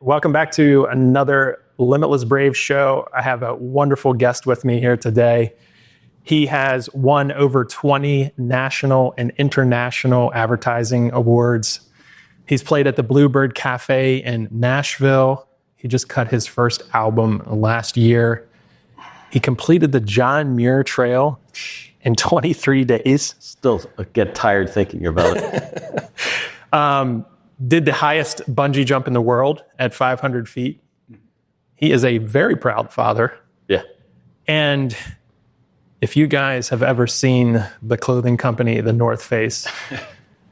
Welcome back to another Limitless Brave show. I have a wonderful guest with me here today. He has won over 20 national and international advertising awards. He's played at the Bluebird Cafe in Nashville. He just cut his first album last year. He completed the John Muir Trail in 23 days. Still get tired thinking about it. Did the highest bungee jump in the world at 500 feet. He is a very proud father. Yeah. And if you guys have ever seen the clothing company, The North Face,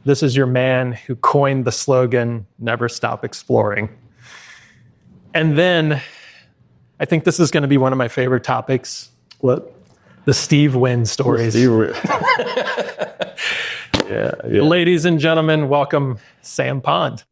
this is your man who coined the slogan, "Never Stop Exploring." And then I think this is going to be one of my favorite topics. What? The Steve Wynn stories. Yeah. Ladies and gentlemen, welcome Sam Pond.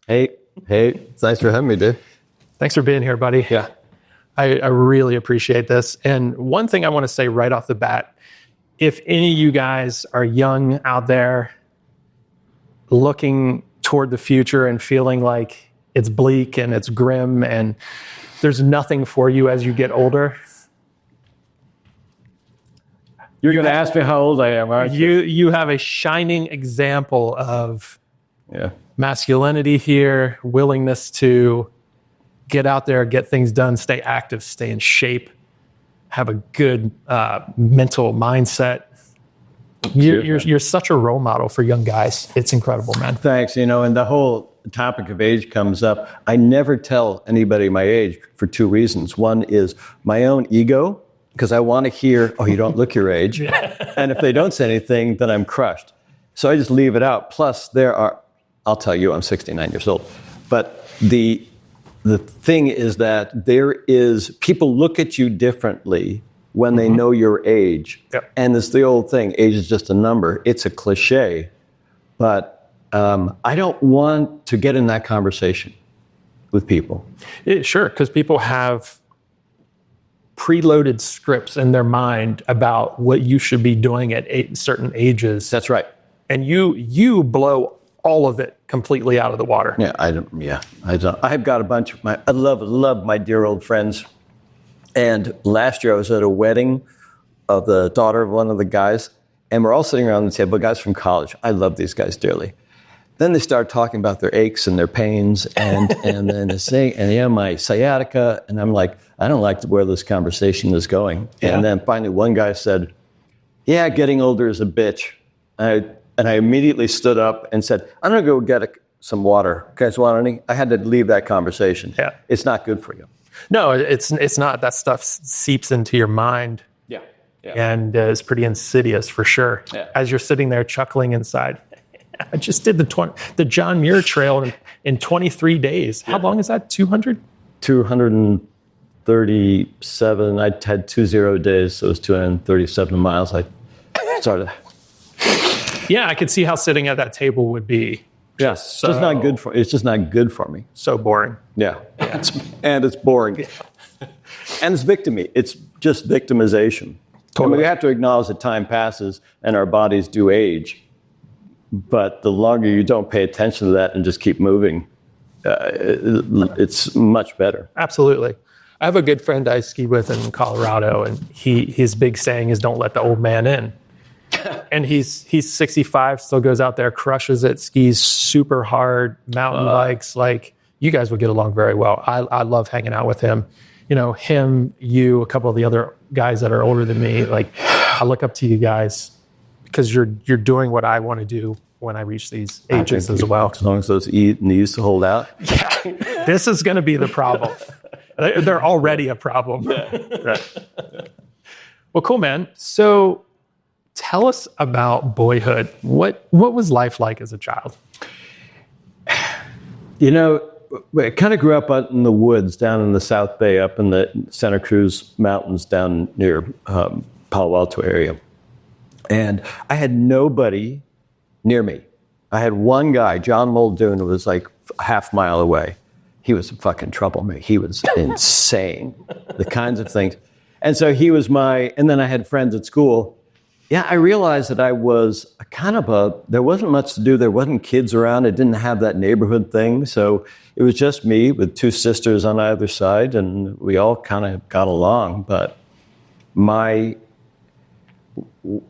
Hey, it's nice for having me, Dave. Thanks for being here, buddy. Yeah. I really appreciate this. And one thing I want to say right off the bat, if any of you guys are young out there looking toward the future and feeling like it's bleak and it's grim and there's nothing for you as you get older, You're going to ask me how old I am, aren't you? you have a shining example of Yeah. masculinity here, willingness to get out there, get things done, stay active, stay in shape, have a good mental mindset. You're such a role model for young guys. It's incredible, man. Thanks. And the whole topic of age comes up. I never tell anybody my age for two reasons. One is my own ego, because I want to hear, "Oh, you don't look your age." And if they don't say anything, then I'm crushed. So I just leave it out. Plus, I'll tell you, I'm 69 years old. But the thing is that people look at you differently when they know your age. Yep. And it's the old thing, age is just a number. It's a cliche. But I don't want to get in that conversation with people. Sure, because people have preloaded scripts in their mind about what you should be doing at certain ages. That's right. And you blow all of it completely out of the water. Yeah, I don't. I've got a bunch of I love my dear old friends. And last year I was at a wedding of the daughter of one of the guys, and we're all sitting around the table, guys from college. I love these guys dearly. Then they start talking about their aches and their pains, and then they say, my sciatica, and I'm like, I don't like where this conversation is going. Yeah. And then finally one guy said, "Yeah, getting older is a bitch." And I immediately stood up and said, "I'm going to go get some water. You guys want any?" I had to leave that conversation. Yeah. It's not good for you. No, it's not. That stuff seeps into your mind. Yeah. And is pretty insidious for sure. Yeah. As you're sitting there chuckling inside. I just did the John Muir Trail in 23 days. How long is that? 200? 237. I had 20 days, so it was 237 miles. I started. Yeah, I could see how sitting at that table would be. Yes, it's not good for. It's just not good for me. So boring. Yeah. It's boring, and it's victimy. It's just victimization. Totally. I mean, we have to acknowledge that time passes and our bodies do age, but the longer you don't pay attention to that and just keep moving, it's much better. Absolutely. I have a good friend I ski with in Colorado, and his big saying is, "Don't let the old man in." And he's 65, still goes out there, crushes it, skis super hard, mountain bikes. Like, you guys would get along very well. I love hanging out with him. Him, you, a couple of the other guys that are older than me. Like, I look up to you guys because you're doing what I want to do when I reach these ages as well. As long as those knees hold out. Yeah, this is going to be the problem. They're already a problem. Yeah. Right. Well, cool, man. So tell us about boyhood. What was life like as a child? I kind of grew up out in the woods down in the South Bay, up in the Santa Cruz Mountains down near Palo Alto area. And I had nobody near me. I had one guy, John Muldoon, who was like a half mile away. He was a fucking troublemaker. He was insane, the kinds of things. And so he was and then I had friends at school. Yeah, I realized that I was there wasn't much to do. There wasn't kids around. I didn't have that neighborhood thing. So it was just me with two sisters on either side, and we all kind of got along. But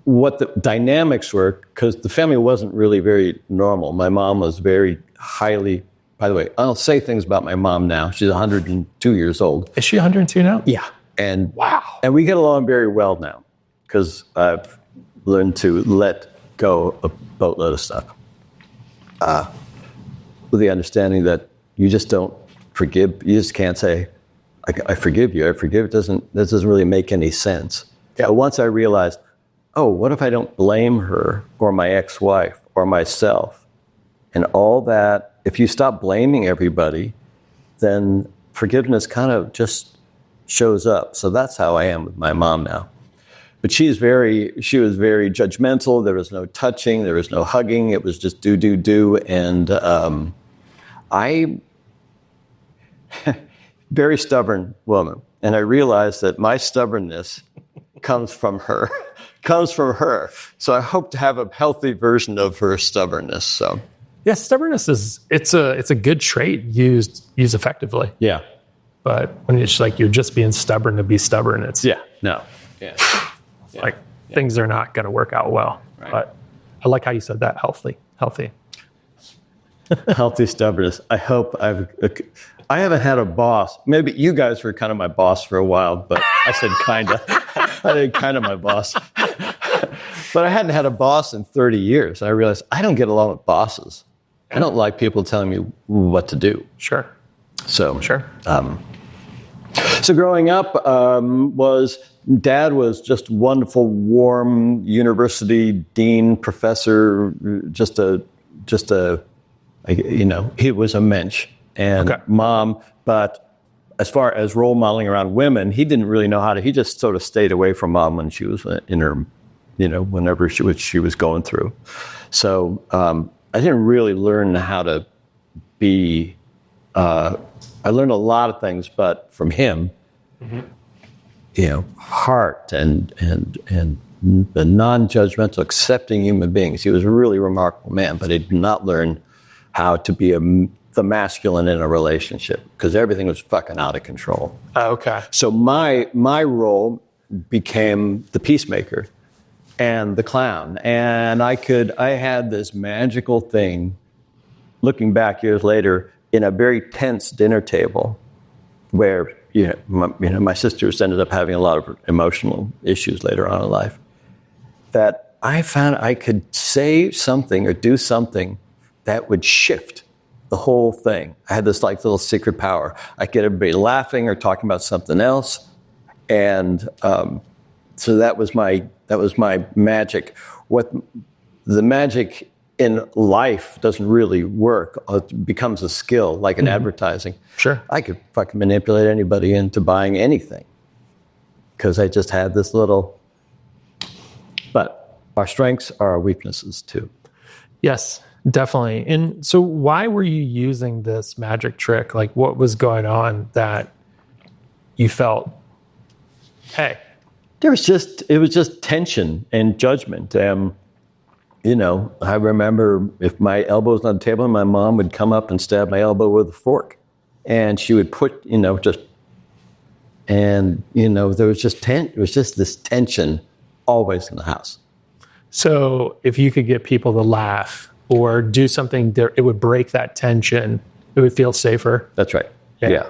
what the dynamics were, because the family wasn't really very normal. My mom was very highly, by the way, I'll say things about my mom now. She's 102 years old. Is she 102 now? Yeah. And wow. And we get along very well now because I've learned to let go a boatload of stuff. With the understanding that you just don't forgive. You just can't say, I forgive you. I forgive. That doesn't really make any sense. Yeah. Once I realized, oh, what if I don't blame her or my ex-wife or myself? And all that, if you stop blaming everybody, then forgiveness kind of just shows up. So that's how I am with my mom now. But she was very judgmental. There was no touching. There was no hugging. It was just do. And very stubborn woman. And I realized that my stubbornness comes from her. So I hope to have a healthy version of her stubbornness. So yeah, stubbornness it's a good trait used effectively. Yeah. But when it's like you're just being stubborn to be stubborn, it's things are not going to work out well. Right. But I like how you said that, healthy. Healthy stubbornness. I haven't had a boss. Maybe you guys were kind of my boss for a while, but I said kind of. I think kind of my boss. But I hadn't had a boss in 30 years. I realized I don't get along with bosses. I don't like people telling me what to do. Sure. So sure. So growing up, Dad was just wonderful, warm university dean, professor, he was a mensch. And Mom, but as far as role modeling around women, he didn't really know how to. He just sort of stayed away from Mom when she was in her, whenever she was going through. So I didn't really learn how to be. I learned a lot of things, but from him, heart and the non-judgmental, accepting human beings. He was a really remarkable man, but he did not learn how to be the masculine in a relationship because everything was fucking out of control. Oh, okay. So my role became the peacemaker and the clown. And I had this magical thing, looking back years later, in a very tense dinner table where, my sisters ended up having a lot of emotional issues later on in life, that I found I could say something or do something that would shift the whole thing. I had this little secret power. I get everybody laughing or talking about something else, and so that was my magic. What the magic in life doesn't really work. It becomes a skill, like in advertising. Sure, I could fucking manipulate anybody into buying anything because I just had this little. But our strengths are our weaknesses too. Yes. Definitely. And so why were you using this magic trick? Like what was going on that you felt, hey? It was just tension and judgment. I remember if my elbow was on the table, my mom would come up and stab my elbow with a fork. And she would put, there was just this tension always in the house. So if you could get people to laugh or do something, it would break that tension. It would feel safer. That's right. Yeah.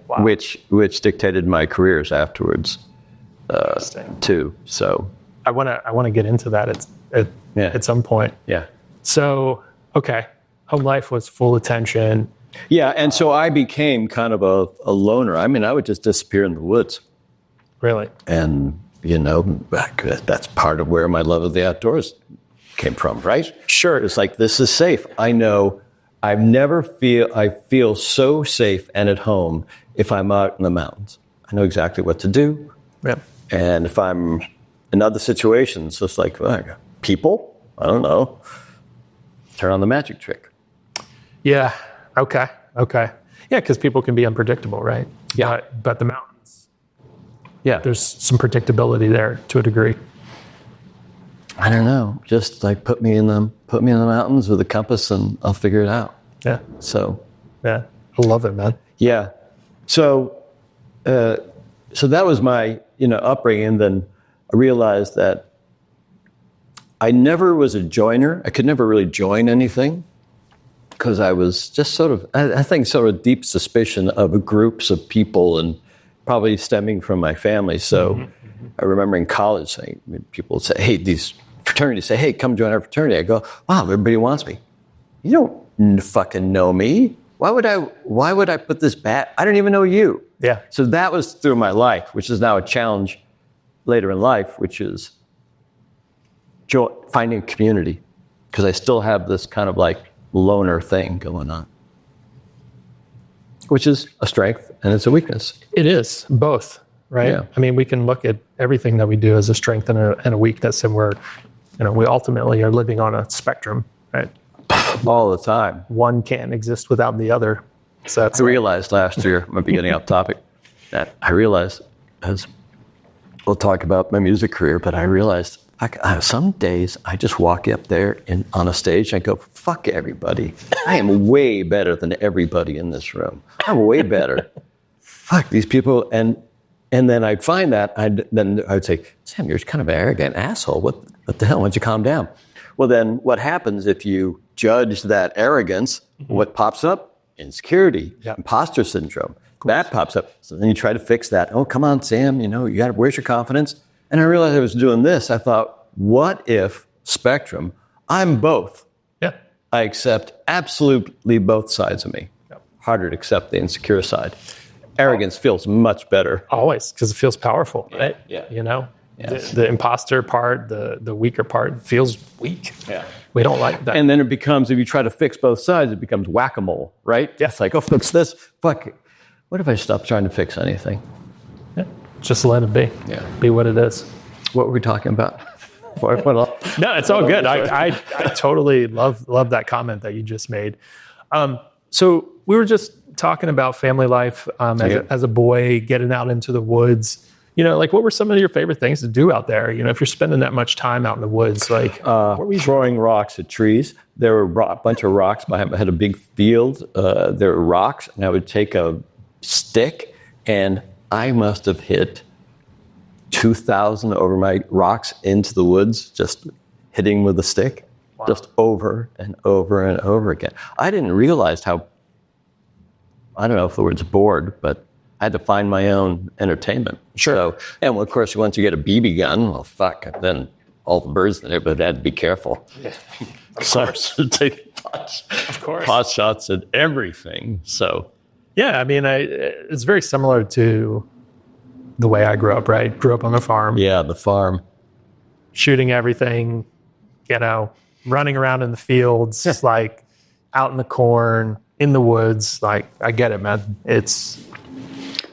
Wow. Which dictated my careers afterwards, too. So I want to get into that at some point. Yeah. So home life was full of tension. Yeah, and so I became kind of a loner. I mean, I would just disappear in the woods. Really? And that's part of where my love of the outdoors came from, right? Sure. It's like, this is safe. I know I feel so safe and at home if I'm out in the mountains. I know exactly what to do. Yeah. And if I'm in other situations, it's like, people, I don't know. turn on the magic trick. Yeah. Okay. Yeah, because people can be unpredictable, right? Yeah. But the mountains, Yeah. there's some predictability there to a degree. I don't know. Just like put me in the mountains with a compass and I'll figure it out. Yeah. So, Yeah. I love it, man. yeah. So that was my, upbringing. And then I realized that I never was a joiner. I could never really join anything because I was just sort of deep suspicion of groups of people and probably stemming from my family. So I remember in college people would say, hey, these fraternities say, hey, come join our fraternity. I go, wow, everybody wants me. You don't fucking know me. Why would I put this bat? I don't even know you. Yeah. So that was through my life, which is now a challenge later in life, which is finding community. Because I still have this kind of like loner thing going on, which is a strength and it's a weakness. It is both, right? Yeah. I mean, we can look at everything that we do as a strength and a weakness, and we ultimately are living on a spectrum, right? All the time. One can't exist without the other. So that's I realized last year, I might be getting off topic, that I realized, as we'll talk about my music career, but I realized some days I just walk up there on a stage and I go, fuck everybody. I am way better than everybody in this room. I'm way better. Fuck these people. And then I'd find that, then I'd say, Sam, you're kind of an arrogant asshole. What the hell? Why don't you calm down? Well, then what happens if you judge that arrogance? What pops up? Insecurity, imposter syndrome. That pops up. So then you try to fix that. Oh, come on, Sam, where's your confidence? And I realized I was doing this. I thought, what if spectrum, I'm both. Yeah. I accept absolutely both sides of me. Yep. Harder to accept the insecure side. Arrogance feels much better. Always, because it feels powerful, right? Yeah. Yes. The imposter part, the weaker part feels weak. Yeah. We don't like that. And then it becomes, if you try to fix both sides, it becomes whack-a-mole, right? Yeah. It's like, oh, fix this. Fuck. What if I stop trying to fix anything? Yeah. Just let it be. Yeah. Be what it is. What were we talking about? No, it's all good. I totally love that comment that you just made. So we were just talking about family life as a boy, getting out into the woods. Like what were some of your favorite things to do out there? If you're spending that much time out in the woods, like what were you throwing rocks at trees. There were a bunch of rocks. I had a big field. There were rocks, and I would take a stick, and I must have hit 2,000 over my rocks into the woods, just hitting with a stick, just over and over and over again. I didn't realize how, I don't know if the word's bored, but I had to find my own entertainment. Sure. So, and of course, once you get a BB gun, well, fuck, then all the birds in there, but had to be careful. Yeah. Of course. Take pot shots at everything. So, yeah, I mean, it's very similar to the way I grew up, right? Grew up on the farm. Yeah, the farm. Shooting everything, running around in the fields, just like out in the corn, in the woods. Like, I get it, man.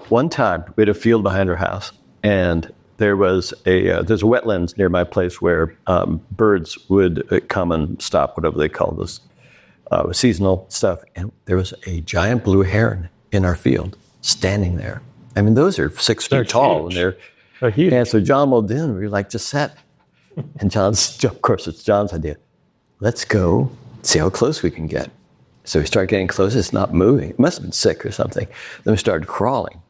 One time, we had a field behind our house, and there's a wetlands near my place where birds would come and stop, whatever they call this, seasonal stuff. And there was a giant blue heron in our field standing there. I mean, those are 6 feet tall, huge. and they're huge. And so John Muldoon, we were like, just set. And of course, it's John's idea. Let's go see how close we can get. So we started getting close. It's not moving. It must have been sick or something. Then we started crawling.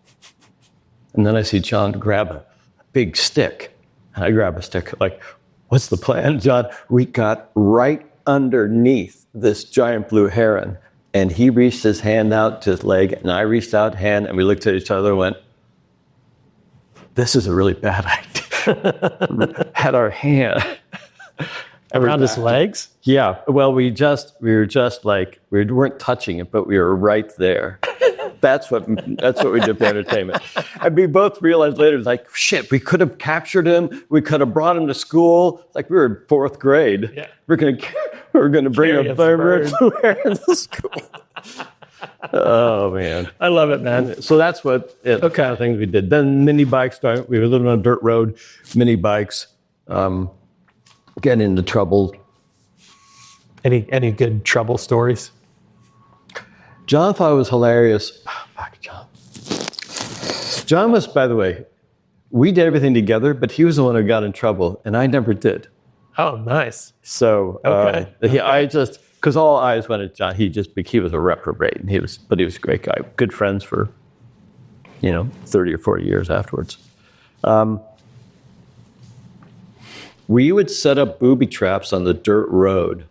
And then I see John grab a big stick. And I grab a stick, like, what's the plan, John? We got right underneath this giant blue heron. And he reached his hand out to his leg, and I reached out hand, and we looked at each other and went, this is a really bad idea. Had our hand around his legs? Yeah. Well, we weren't touching it, but we were right there. That's what we did for entertainment. And we both realized later, like, shit, we could have captured him. We could have brought him to school. Like, we were in 4th grade. Yeah. We're gonna bring a bird to school. Oh man, I love it, man. So that's kind of things we did. Then mini bikes. We were living on a dirt road. Mini bikes. Getting into trouble. Any good trouble stories? John thought it was hilarious. Oh, fuck, John. John was, by the way, we did everything together, but he was the one who got in trouble, and I never did. Oh, nice. So I just, because all eyes went at John. He was a reprobate, but he was a great guy. Good friends for, 30 or 40 years afterwards. We would set up booby traps on the dirt road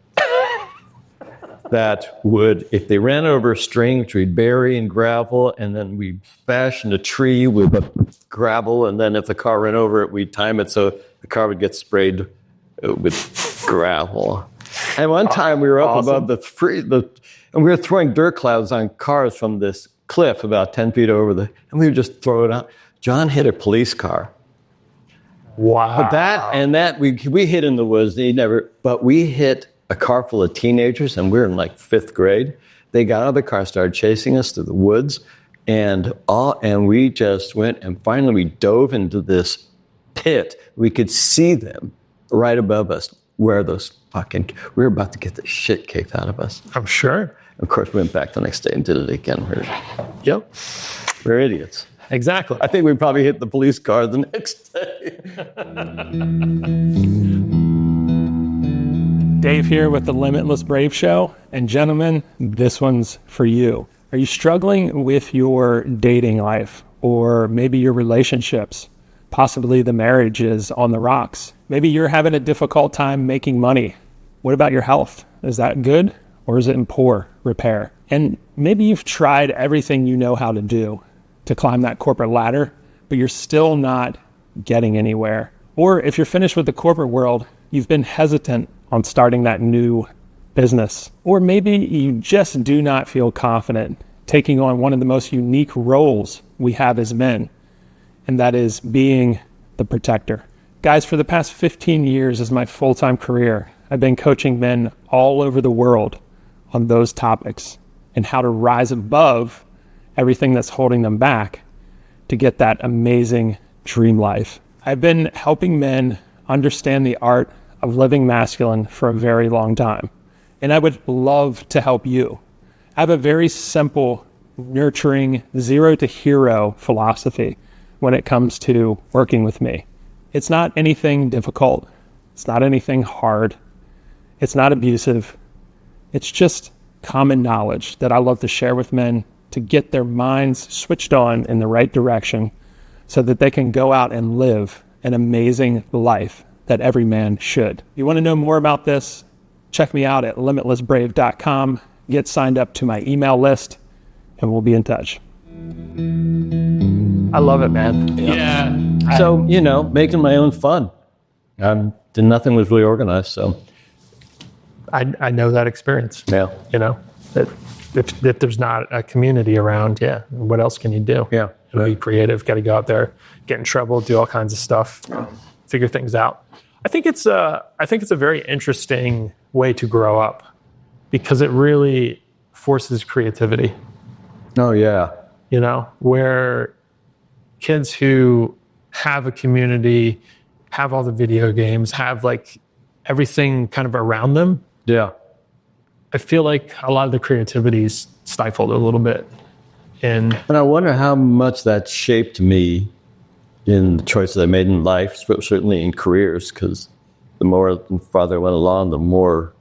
that would, if they ran over a string, which we'd bury in gravel, and then we'd fashion a tree with a gravel, and then if the car ran over it, we'd time it so the car would get sprayed with gravel. And one time we were up above and we were throwing dirt clouds on cars from this cliff about 10 feet over and we would just throw it out. John hit a police car. Wow. But we hit in the woods. But we hit a car full of teenagers, and we were in like 5th grade. They got out of the car, started chasing us through the woods, and we just went, and finally we dove into this pit. We could see them right above us, where we were about to get the shit kicked out of us. I'm sure. Of course, we went back the next day and did it again. Yep. We're idiots. Exactly. I think we probably hit the police car the next day. Dave here with the Limitless Brave Show. And gentlemen, this one's for you. Are you struggling with your dating life or maybe your relationships? Possibly the marriage is on the rocks. Maybe you're having a difficult time making money. What about your health? Is that good or is it in poor repair? And maybe you've tried everything you know how to do to climb that corporate ladder, but you're still not getting anywhere. Or if you're finished with the corporate world, you've been hesitant on starting that new business. Or maybe you just do not feel confident taking on one of the most unique roles we have as men, and that is being the protector. Guys, for the past 15 years as my full-time career, I've been coaching men all over the world on those topics and how to rise above everything that's holding them back to get that amazing dream life. I've been helping men understand the art of living masculine for a very long time, and I would love to help you. I have a very simple, nurturing, 0 to hero philosophy when it comes to working with me. It's not anything difficult. It's not anything hard. It's not abusive. It's just common knowledge that I love to share with men to get their minds switched on in the right direction so that they can go out and live an amazing life that every man should. If you want to know more about this, check me out at limitlessbrave.com. Get signed up to my email list, and we'll be in touch. I love it, man. Yeah. So, making my own fun. Nothing was really organized, so. I know that experience. Yeah. That if there's not a community around, what else can you do? Yeah. Be creative, got to go out there, get in trouble, do all kinds of stuff, figure things out. I think it's a very interesting way to grow up because it really forces creativity. Oh, yeah. Where kids who have a community, have all the video games, have like everything kind of around them. Yeah. I feel like a lot of the creativity is stifled a little bit. And I wonder how much that shaped me in the choices I made in life, certainly in careers, because the farther I went along, the more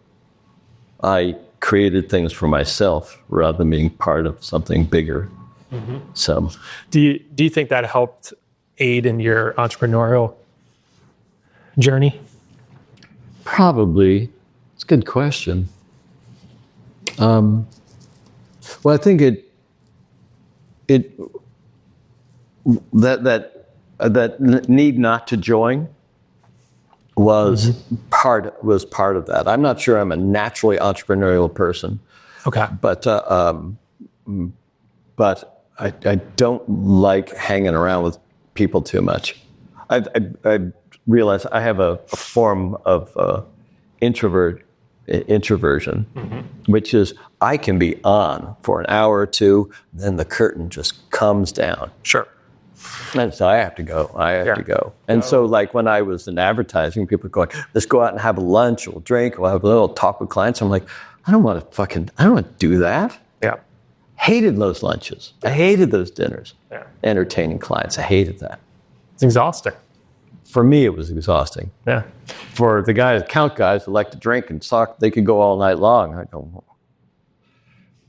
I created things for myself rather than being part of something bigger. Mm-hmm. So, do you think that helped aid in your entrepreneurial journey? Probably. It's a good question. Well, I think that need not to join was part of that. I'm not sure I'm a naturally entrepreneurial person. Okay. But I don't like hanging around with people too much. I realize I have a form of introversion, which is I can be on for an hour or two, then the curtain just comes down. Sure. And so I have to go. I have to go. And so like when I was in advertising, people were going, let's go out and have a lunch, we'll drink, we'll have a little talk with clients. I'm like, I don't want to do that. Yeah. Hated those lunches. I hated those dinners. Yeah. Entertaining clients. I hated that. It's exhausting. For me, it was exhausting. Yeah. For the account guys who like to drink and talk, they could go all night long. I go,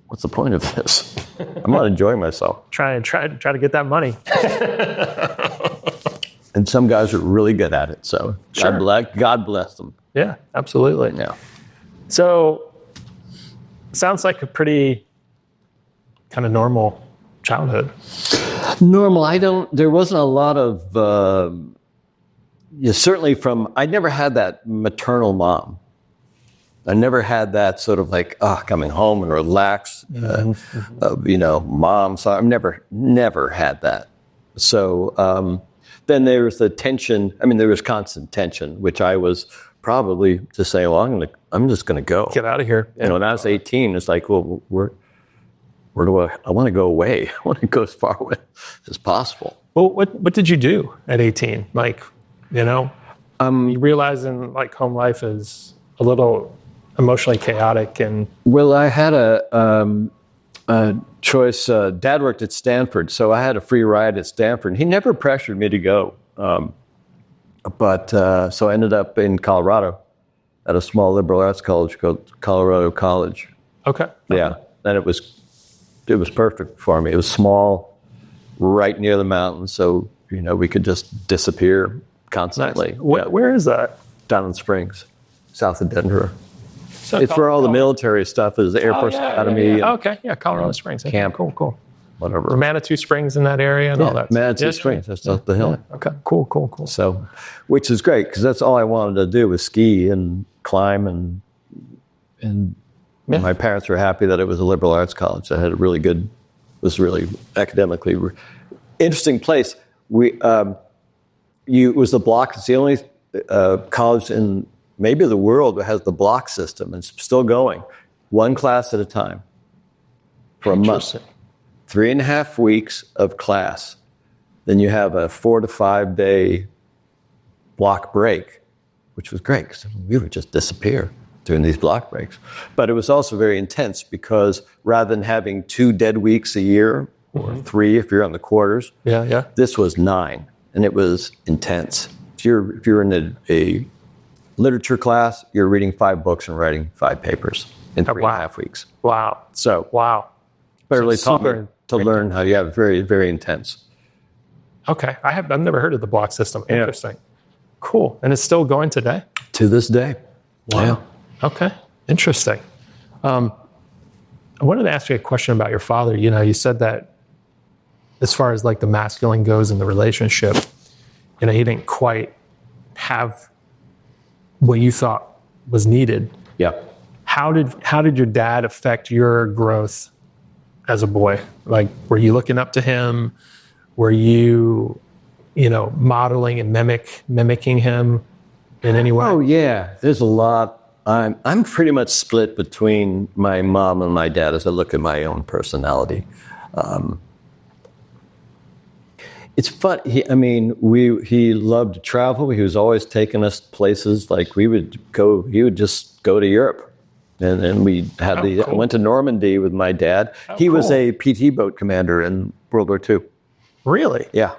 what's the point of this? I'm not enjoying myself. Try to get that money. And some guys are really good at it. So Sure. God bless them. Yeah, absolutely. Yeah. So sounds like a pretty kind of normal childhood. Normal. There wasn't a lot of, certainly I never had that maternal mom. I never had that sort of like, coming home and relax, mom. So I've never had that. So then there was the tension. I mean, there was constant tension, which I was probably to say, well, I'm just going to go. Get out of here. When I was 18, it's like, well, where do I want to go away? I want to go as far away as possible. Well, what did you do at 18? Like, you realizing like home life is a little emotionally chaotic and. Well, I had a choice. Dad worked at Stanford, so I had a free ride at Stanford. He never pressured me to go, but so I ended up in Colorado at a small liberal arts college called Colorado College. Okay. Yeah, and it was perfect for me. It was small, right near the mountains, so we could just disappear constantly. Nice. Where is that? Down in Springs, south of Denver. So it's where all the military stuff is, the Air Force Academy. Yeah. Okay, yeah, Colorado Springs. Camp. Cool. Whatever. Manitou Springs in that area and all that. Manitou Springs, that's up the hill. Yeah. Okay, cool. So, which is great, because that's all I wanted to do was ski and climb, and my parents were happy that it was a liberal arts college. I had was really academically interesting place. It was the block. It's the only college in maybe the world that has the block system, and it's still going. One class at a time for a month. 3.5 weeks of class. Then you have a 4 to 5 day block break, which was great because we would just disappear during these block breaks. But it was also very intense because rather than having 2 dead weeks a year, or 3 if you're on the quarters, this was 9, and it was intense. If you're in a literature class, you're reading 5 books and writing 5 papers in 3.5 weeks. Wow. So, But it really taught me to learn how you have very, very intense. Okay. I've never heard of the block system. Interesting. Cool. And it's still going today? To this day. Wow. Yeah. Okay. Interesting. I wanted to ask you a question about your father. You said that as far as like the masculine goes in the relationship, he didn't quite have what you thought was needed. Yeah. How did your dad affect your growth as a boy? Like, were you looking up to him? Were you, modeling and mimicking him in any way? Oh yeah, there's a lot. I'm pretty much split between my mom and my dad as I look at my own personality. It's fun. He loved to travel. He was always taking us places. Like he would just go to Europe. And then we had I went to Normandy with my dad. He was a PT boat commander in World War II. Really? Yeah.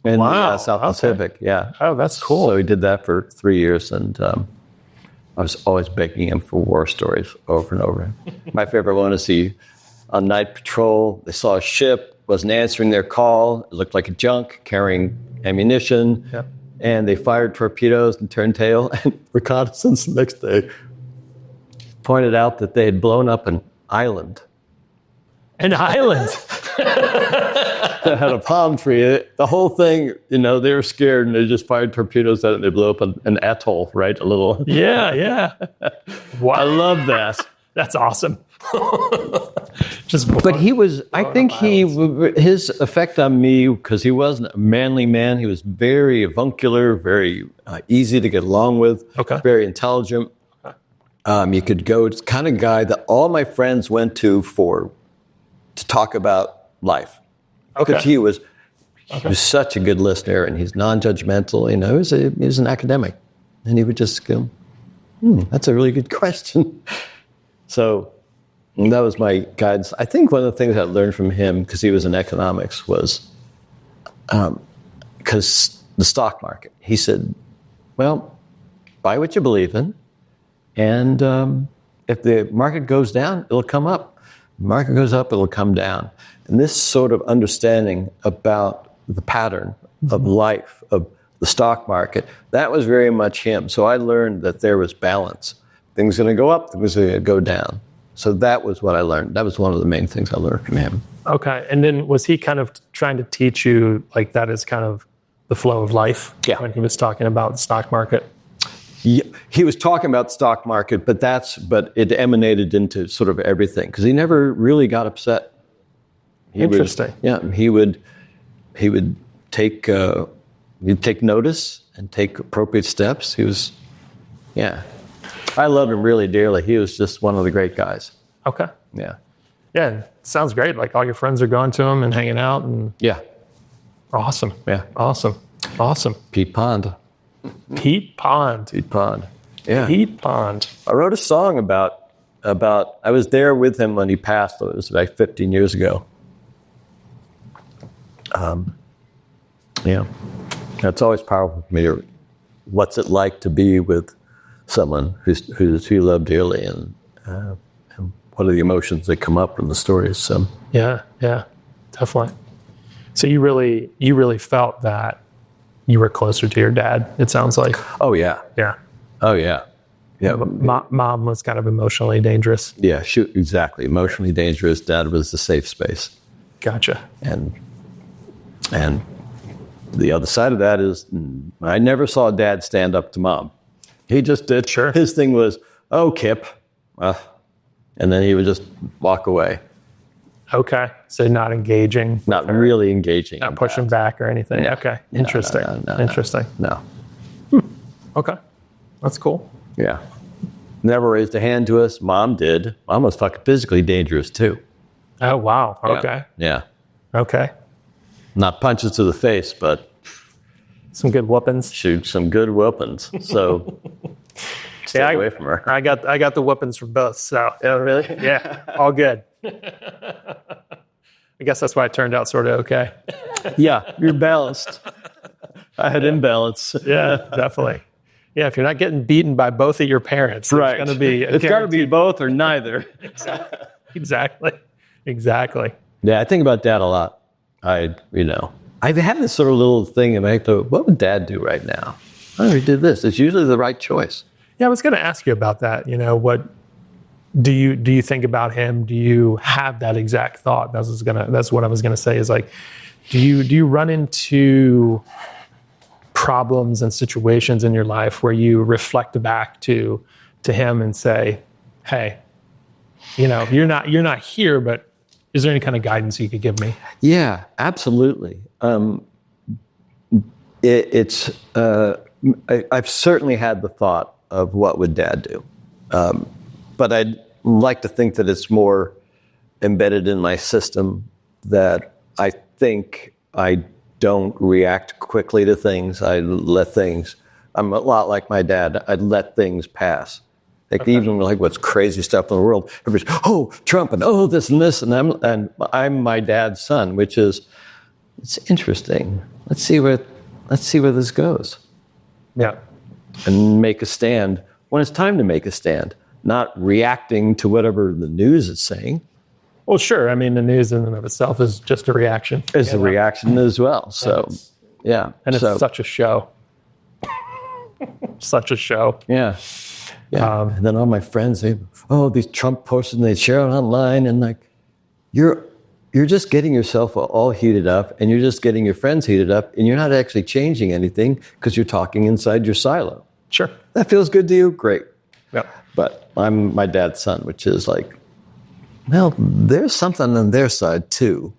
In South Pacific, yeah. Oh, that's cool. So he did that for 3 years, and I was always begging him for war stories over and over. My favorite one is on night patrol, they saw a ship, wasn't answering their call. It looked like a junk carrying ammunition, and they fired torpedoes and turned tail. And reconnaissance the next day pointed out that they had blown up an island. An island? That had a palm tree. The whole thing, they were scared, and they just fired torpedoes at it, and they blew up an atoll, right? A little. Yeah. Wow. I love that. That's awesome. But he was, I think his effect on me, because he wasn't a manly man, he was very avuncular, very easy to get along with, very intelligent. You could go, it's the kind of guy that all my friends went to talk about life. Because He was such a good listener, and he's non-judgmental. He was an academic, and he would just go, "That's a really good question." So that was my guidance. I think one of the things I learned from him, because he was in economics, was because the stock market. He said, "Well, buy what you believe in, and if the market goes down, it'll come up. If the market goes up, it'll come down." And this sort of understanding about the pattern of life, of the stock market, that was very much him. So I learned that there was balance. Things going to go up, things going to go down. So that was what I learned. That was one of the main things I learned from him. Okay. And then was he kind of trying to teach you like that is kind of the flow of life when he was talking about the stock market? Yeah, he was talking about the stock market, but it emanated into sort of everything, because he never really got upset. Interesting. He would take notice and take appropriate steps. I loved him really dearly. He was just one of the great guys. Okay. Yeah. Yeah, sounds great. Like all your friends are going to him and hanging out, and awesome. Yeah. Awesome. Pete Pond. Yeah. Pete Pond. I wrote a song about I was there with him when he passed. It was like 15 years ago. It's always powerful for me. What's it like to be with someone who you love dearly, and what are the emotions that come up in the stories? So yeah, definitely. So you really felt that you were closer to your dad, it sounds like. Oh yeah. Mom was kind of emotionally dangerous. Yeah, exactly. Emotionally dangerous. Dad was the safe space. Gotcha. And the other side of that is, I never saw Dad stand up to Mom. He just did. Sure. His thing was, "Oh, Kip," and then he would just walk away. Okay, so not engaging. Not really engaging. Not pushing back or anything. Yeah. Okay, interesting. Interesting. No. Okay, that's cool. Yeah. Never raised a hand to us. Mom did. Mom was fucking physically dangerous too. Oh, wow. Okay. Yeah. Okay. Not punches to the face, but some good whoopings. Shoot some good whoopings. So stay away from her. I got the whoopings from both. So really? Yeah. All good. I guess that's why it turned out sort of okay. Yeah, you're balanced. I had imbalance. Yeah, definitely. Yeah, if you're not getting beaten by both of your parents, right. It's got to be both or neither. Exactly. Yeah, I think about Dad a lot. I have this sort of little thing in my head, what would Dad do right now? Oh, he did this. It's usually the right choice. Yeah, I was going to ask you about that. What do you think about him? Do you have that exact thought? That's what I was going to say is like, do you run into problems and situations in your life where you reflect back to him and say, hey, you're not here, but is there any kind of guidance you could give me? Yeah, absolutely. I've certainly had the thought of what would Dad do, but I'd like to think that it's more embedded in my system, that I think I don't react quickly to things. I'm a lot like my dad. I'd let things pass. Even like what's crazy stuff in the world, everybody's, oh, Trump, and oh, this and this, and I'm my dad's son, which is, it's interesting. Let's see where this goes. Yeah. And make a stand when it's time to make a stand, not reacting to whatever the news is saying. Well, sure. I mean, the news in and of itself is just a reaction. It's a reaction as well. So, yeah. And it's such a show. Such a show. Yeah. Yeah. And then all my friends, these Trump posters, and they share it online, and like, you're just getting yourself all heated up, and you're just getting your friends heated up, and you're not actually changing anything because you're talking inside your silo. Sure. That feels good to you? Great. Yeah. But I'm my dad's son, which is like, well, there's something on their side too.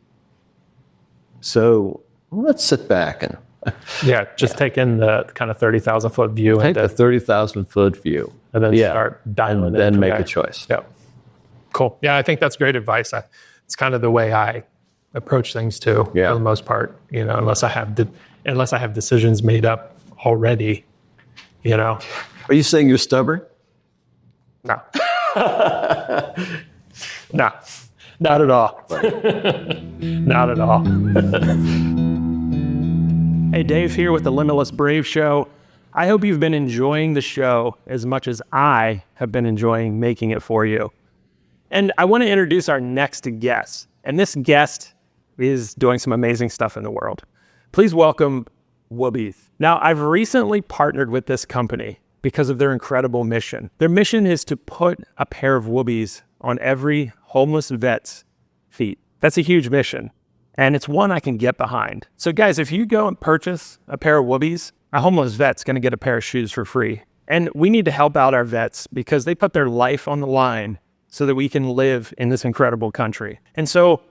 So let's sit back and take in the kind of 30,000 foot view. Take the 30,000 foot view. And then start dialing and then make a choice. Yeah. Cool. Yeah, I think that's great advice. It's kind of the way I approach things too, for the most part. Unless I have decisions made up already. Are you saying you're stubborn? No. No, not at all. Not at all. Hey, Dave here with the Limitless Brave Show. I hope you've been enjoying the show as much as I have been enjoying making it for you. And I want to introduce our next guest. And this guest is doing some amazing stuff in the world. Please welcome Woobies. Now, I've recently partnered with this company because of their incredible mission. Their mission is to put a pair of Woobies on every homeless vet's feet. That's a huge mission, and it's one I can get behind. So guys, if you go and purchase a pair of Woobies, a homeless vet's gonna get a pair of shoes for free. And we need to help out our vets because they put their life on the line so that we can live in this incredible country. And so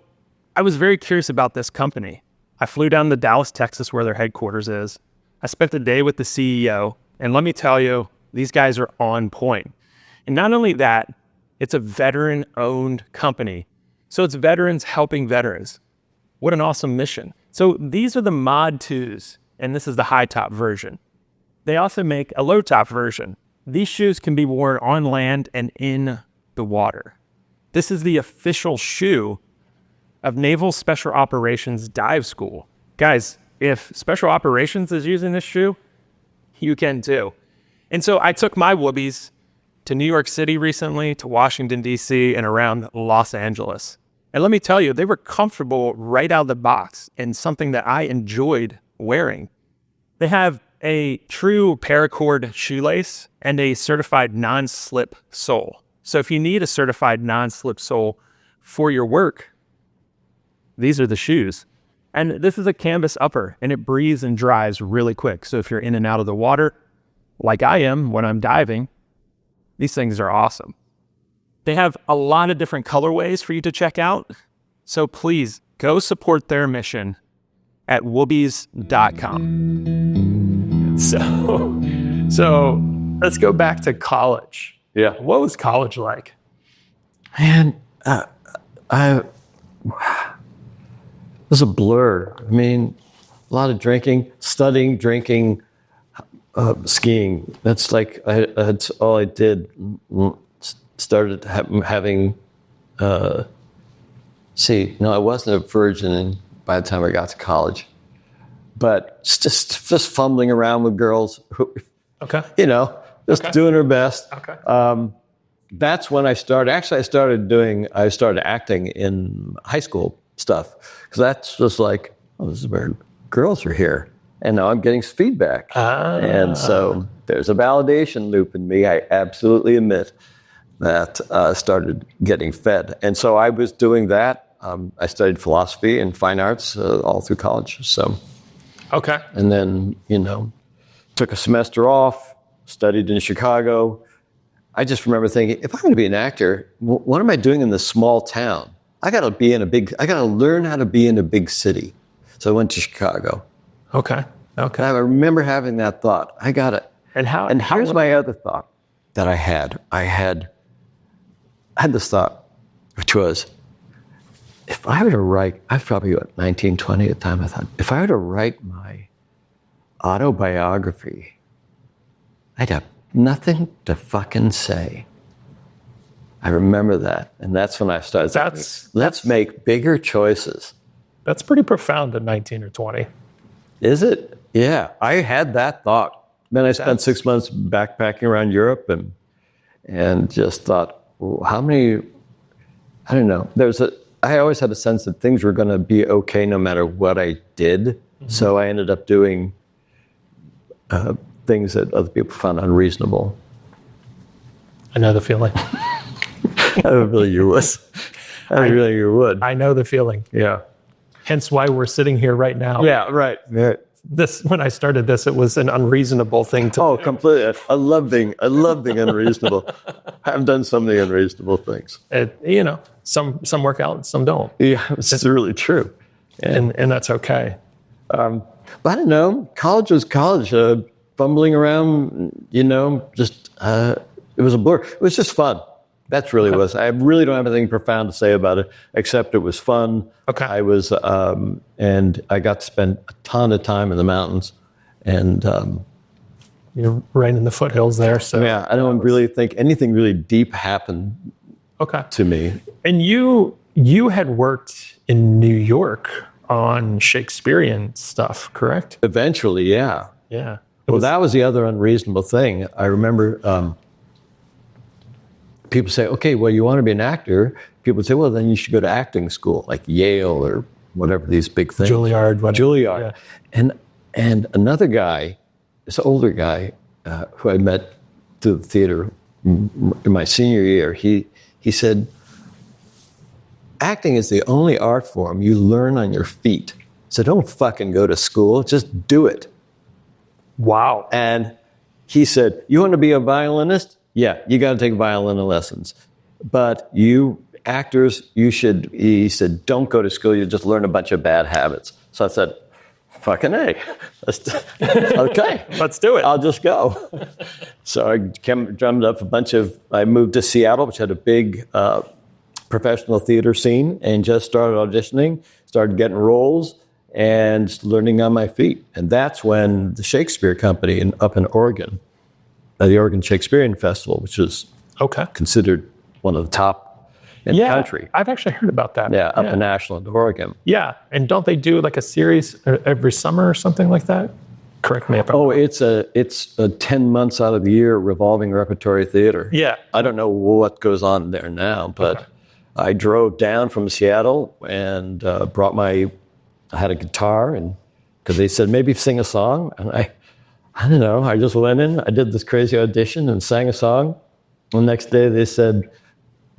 I was very curious about this company. I flew down to Dallas, Texas, where their headquarters is. I spent the day with the CEO, and let me tell you, these guys are on point. And not only that, it's a veteran-owned company. So it's veterans helping veterans. What an awesome mission. So these are the Mod 2s, and this is the high top version. They also make a low top version. These shoes can be worn on land and in the water. This is the official shoe of Naval Special Operations Dive School. Guys, if Special Operations is using this shoe, you can too. And so I took my Woobies to New York City recently, to Washington, D.C., and around Los Angeles. And let me tell you, they were comfortable right out of the box and something that I enjoyed wearing. They have a true paracord shoelace and a certified non-slip sole. So if you need a certified non-slip sole for your work, these are the shoes. And this is a canvas upper, and it breathes and dries really quick. So if you're in and out of the water, like I am when I'm diving, these things are awesome. They have a lot of different colorways for you to check out. So please go support their mission at woobies.com. So let's go back to college. Yeah. What was college like? Man, it was a blur. I mean, a lot of drinking, studying, drinking, skiing. That's like that's all I did. Started having. I wasn't a virgin by the time I got to college, but just fumbling around with girls. Okay. Doing her best. Okay. That's when I started. Actually, I started acting in high school stuff because that's just like, this is where girls are here, and now I'm getting feedback, and so there's a validation loop in me. I absolutely admit that started getting fed, and so I was doing that. I studied philosophy and fine arts all through college. So, okay, and then took a semester off, studied in Chicago. I just remember thinking, if I'm going to be an actor, what am I doing in this small town? I got to learn how to be in a big city. So I went to Chicago. Okay. And I remember having that thought. I got it. And here's my other thought that I had. I had this thought, which was, if I were to write, I was probably 19, 20 at the time, I thought, if I were to write my autobiography, I'd have nothing to fucking say. I remember that. And that's when I started thinking, let's make bigger choices. That's pretty profound at 19 or 20. Is it? Yeah. I had that thought. Then I spent 6 months backpacking around Europe and just thought, well, how many, I don't know. I always had a sense that things were going to be okay no matter what I did. Mm-hmm. So I ended up doing things that other people found unreasonable. I know the feeling. I really you would. I know the feeling. Yeah. Hence why we're sitting here right now. Yeah, right. When I started this, it was an unreasonable thing to do. Oh, completely. I love being unreasonable. I've done so many unreasonable things. Some work out and some don't. Yeah, it's really true. And that's okay. But I don't know. College was college. Fumbling around, it was a blur. It was just fun. That's really was. I really don't have anything profound to say about it, except it was fun. Okay. I was, and I got to spend a ton of time in the mountains, and You're right in the foothills there. So yeah, I don't really think anything really deep happened to me. And you had worked in New York on Shakespearean stuff, correct? Eventually, yeah. Yeah. Well, that was the other unreasonable thing. I remember people say, okay, well, you want to be an actor. People would say, well, then you should go to acting school, like Yale or whatever, these big things. Juilliard. Whatever. Juilliard. Yeah. And another guy, this older guy who I met through the theater in my senior year, he said, acting is the only art form you learn on your feet. So don't fucking go to school, just do it. Wow. And he said, you want to be a violinist? Yeah, you got to take violin lessons. But you actors, he said, don't go to school, you just learn a bunch of bad habits. So I said, fucking A. Okay. Let's do it. I'll just go. So I drummed up I moved to Seattle, which had a big professional theater scene, and just started auditioning, started getting roles, and learning on my feet. And that's when the Shakespeare Company up in Oregon, the Oregon Shakespearean Festival, which is considered one of the top in the country. I've actually heard about that. Yeah, up in Ashland, Oregon. Yeah, and don't they do like a series every summer or something like that? Correct me if I'm wrong. It's a 10 months out of the year revolving repertory theater. Yeah. I don't know what goes on there now, but I drove down from Seattle and I had a guitar, and because they said, maybe sing a song. And I don't know, I just went in, I did this crazy audition and sang a song. The next day they said,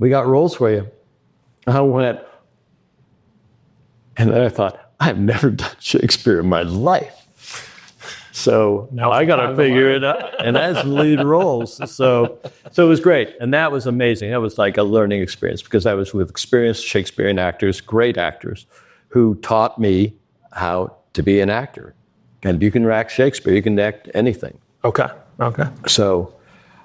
we got roles for you. I went, and then I thought, I've never done Shakespeare in my life. So now I got to figure it out. And that's lead roles. So it was great. And that was amazing. That was like a learning experience, because I was with experienced Shakespearean actors, great actors, who taught me how to be an actor. And if you can act Shakespeare, you can act anything. Okay. So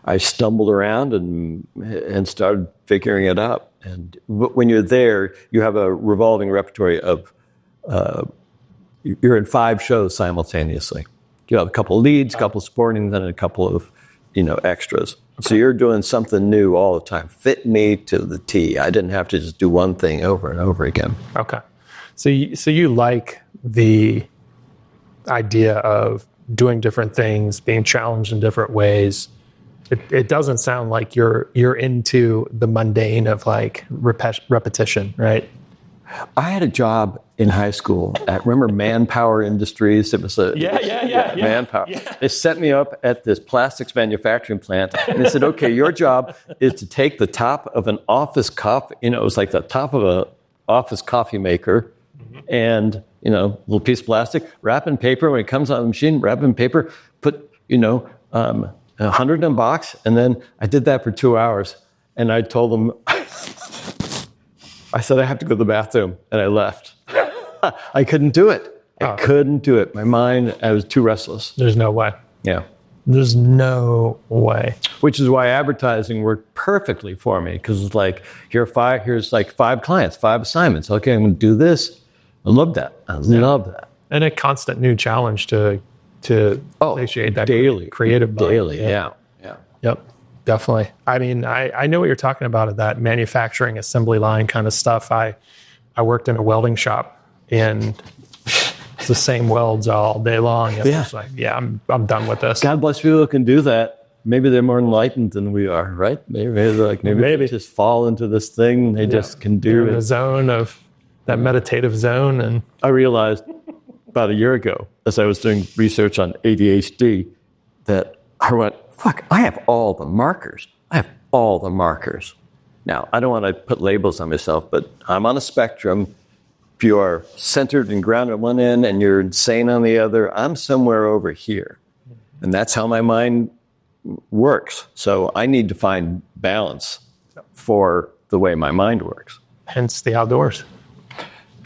I stumbled around and started figuring it out. And when you're there, you have a revolving repertory of, you're in 5 shows simultaneously. You have a couple leads, a couple supporting, then a couple of, extras. Okay. So you're doing something new all the time. Fit me to the T. I didn't have to just do one thing over and over again. Okay. So you like the idea of doing different things, being challenged in different ways. It doesn't sound like you're into the mundane of like repetition, right? I had a job in high school at, remember Manpower Industries? It was Manpower. Yeah. They set me up at this plastics manufacturing plant, and they said, okay, your job is to take the top of an office cup, it was like the top of a office coffee maker, and, little piece of plastic, wrap in paper. When it comes out of the machine, wrap in paper, put, 100 in a box. And then I did that for 2 hours. And I told them, I said, I have to go to the bathroom. And I left. I couldn't do it. I couldn't do it. My mind, I was too restless. There's no way. Yeah. There's no way. Which is why advertising worked perfectly for me. Because it's like, here's like 5 clients, 5 assignments. Okay, I'm going to do this. I love that. Love that. And a constant new challenge to appreciate that daily, creative mind. Daily, yeah. Yep, definitely. I mean, I know what you're talking about, of that manufacturing assembly line kind of stuff. I worked in a welding shop, and it's the same welds all day long. And it's like, I'm done with this. God bless people who can do that. Maybe they're more enlightened than we are, right? Maybe they just fall into this thing. They just can do it. The zone of that meditative zone. And I realized about a year ago, as I was doing research on ADHD, that I went, fuck, I have all the markers. Now, I don't want to put labels on myself, but I'm on a spectrum. If you are centered and grounded on one end and you're insane on the other, I'm somewhere over here. And that's how my mind works. So I need to find balance for the way my mind works. Hence the outdoors.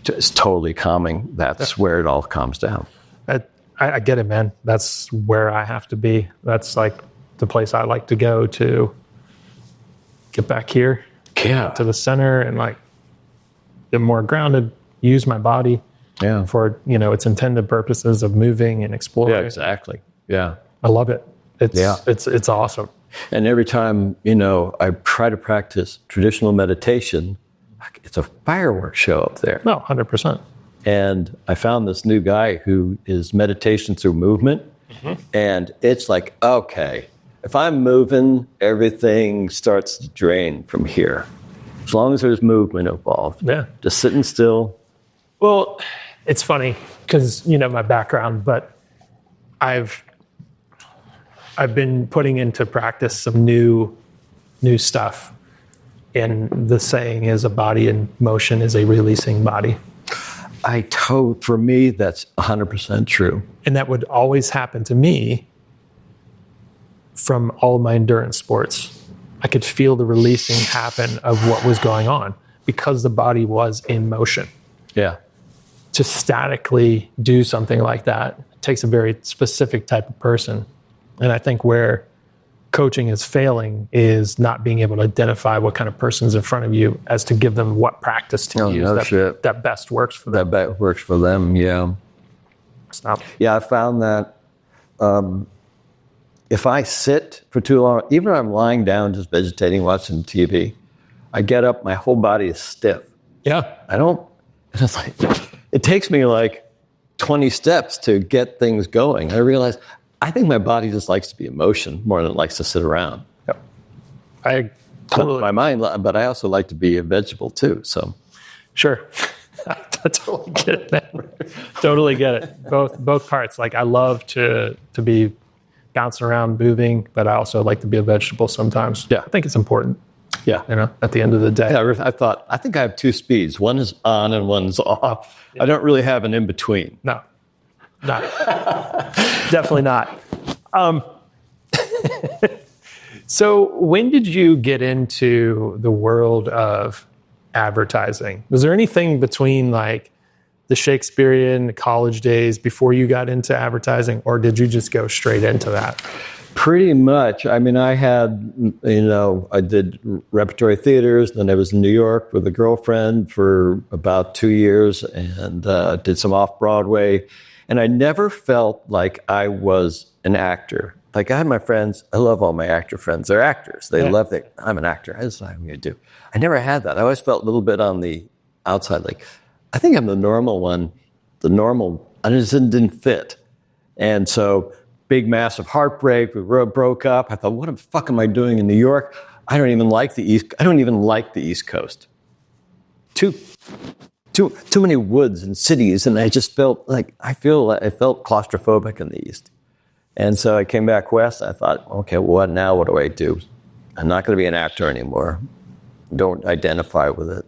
It's totally calming. That's where it all calms down. I get it, man. That's where I have to be. That's like the place I like to go to get back here to the center and like get more grounded, use my body for, its intended purposes of moving and exploring. Yeah, exactly. Yeah. I love it. It's awesome. And every time, I try to practice traditional meditation, it's a fireworks show up there. No, 100%. And I found this new guy who is meditation through movement. Mm-hmm. And it's like, okay, if I'm moving, everything starts to drain from here. As long as there's movement involved. Yeah. Just sitting still. Well, it's funny because, my background, but I've been putting into practice some new stuff. And the saying is a body in motion is a releasing body. For me, that's 100% true. And that would always happen to me from all of my endurance sports. I could feel the releasing happen of what was going on because the body was in motion. Yeah. To statically do something like that takes a very specific type of person. And I think where coaching is failing is not being able to identify what kind of person's in front of you as to give them what practice to use that best works for them. That best works for them, yeah. Yeah, I found that if I sit for too long, even if I'm lying down just vegetating, watching TV, I get up, my whole body is stiff. Yeah. It's like, it takes me like 20 steps to get things going. I realize I think my body just likes to be in motion more than it likes to sit around. Yep. I totally. My mind, but I also like to be a vegetable too. So, sure, I totally get it, man. Totally get it. Both parts. Like I love to be bouncing around, moving, but I also like to be a vegetable sometimes. Yeah, I think it's important. Yeah, at the end of the day. Yeah, I think I have two speeds. One is on and one's off. Yeah. I don't really have an in between. No. Definitely not. So when did you get into the world of advertising? Was there anything between like the Shakespearean college days before you got into advertising, or did you just go straight into that? Pretty much. I mean, I had, I did repertory theaters, then I was in New York with a girlfriend for about 2 years and did some off-Broadway. And I never felt like I was an actor. Like I had my friends, I love all my actor friends. They're actors. They love that I'm an actor. That's what I'm going to do. I never had that. I always felt a little bit on the outside. Like, I think I'm the normal one. I just didn't fit. And so big, massive heartbreak. We broke up. I thought, what the fuck am I doing in New York? I don't even like the East Coast. Too many woods and cities, and I just felt like I felt claustrophobic in the East. And so I came back west. I thought, okay, what do I do? I'm not going to be an actor anymore. Don't identify with it.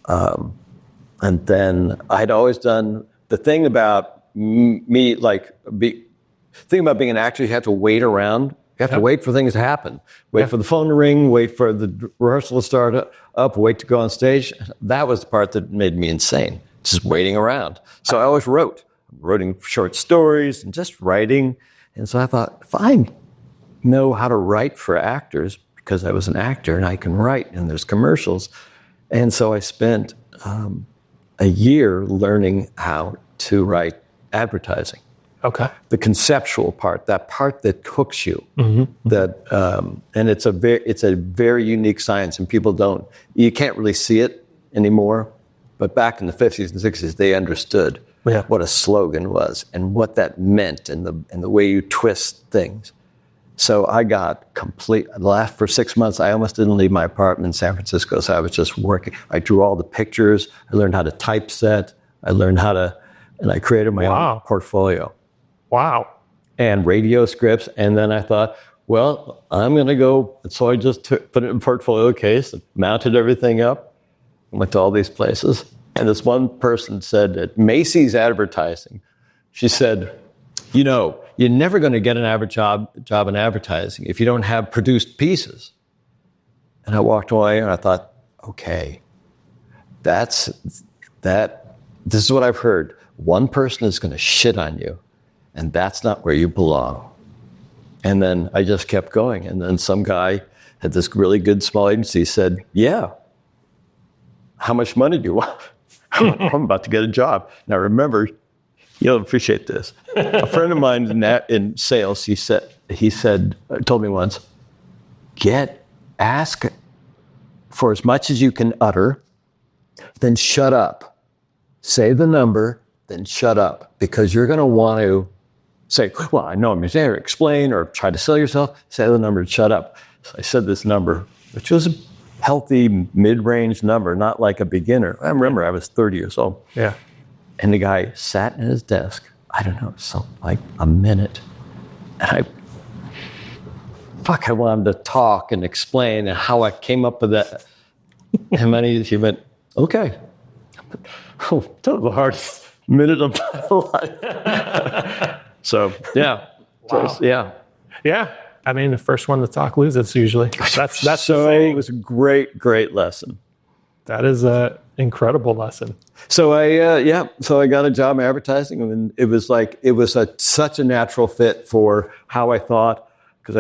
And then I'd always done the thing about me, thing about being an actor. You have to wait around. You have to wait for things to happen. Wait for the phone to ring, wait for the rehearsal to start up, wait to go on stage. That was the part that made me insane, just waiting around. So I always writing short stories and just writing. And so I thought, if I know how to write for actors, because I was an actor and I can write and there's commercials. And so I spent a year learning how to write advertising. Okay. The conceptual part, that part that hooks you, and it's a very unique science, and you can't really see it anymore. But back in the 50s and 60s, they understood what a slogan was and what that meant, and the way you twist things. So I got for 6 months, I almost didn't leave my apartment in San Francisco. So I was just working. I drew all the pictures. I learned how to typeset. And I created my own portfolio. Wow. And radio scripts. And then I thought, well, I'm going to go. So I just put it in a portfolio case and mounted everything up and went to all these places. And this one person said at Macy's Advertising, she said, you're never going to get an average job in advertising if you don't have produced pieces. And I walked away and I thought, okay, this is what I've heard. One person is going to shit on you, and that's not where you belong. And then I just kept going. And then some guy Had this really good small agency, said, yeah, how much money do you want? I'm about to get a job. Now remember, you'll appreciate this. A friend of mine in sales, he told me once, ask for as much as you can utter, then shut up. Say the number, then shut up, because you're going to want to say, well, I know I'm there, explain, or try to sell yourself. Say the number and shut up. So I said this number, which was a healthy mid-range number, not like a beginner. I remember I was 30 years old. Yeah. And the guy sat at his desk, I don't know, something like a minute. And I wanted to talk and explain how I came up with that. And he went, okay. Oh, that was the hardest minute of my life. So, yeah. Wow. So, yeah. Yeah. I mean, the first one to talk loses usually. That's so it was a great lesson. That is an incredible lesson. So I got a job in advertising, and it was such a natural fit for how I thought, because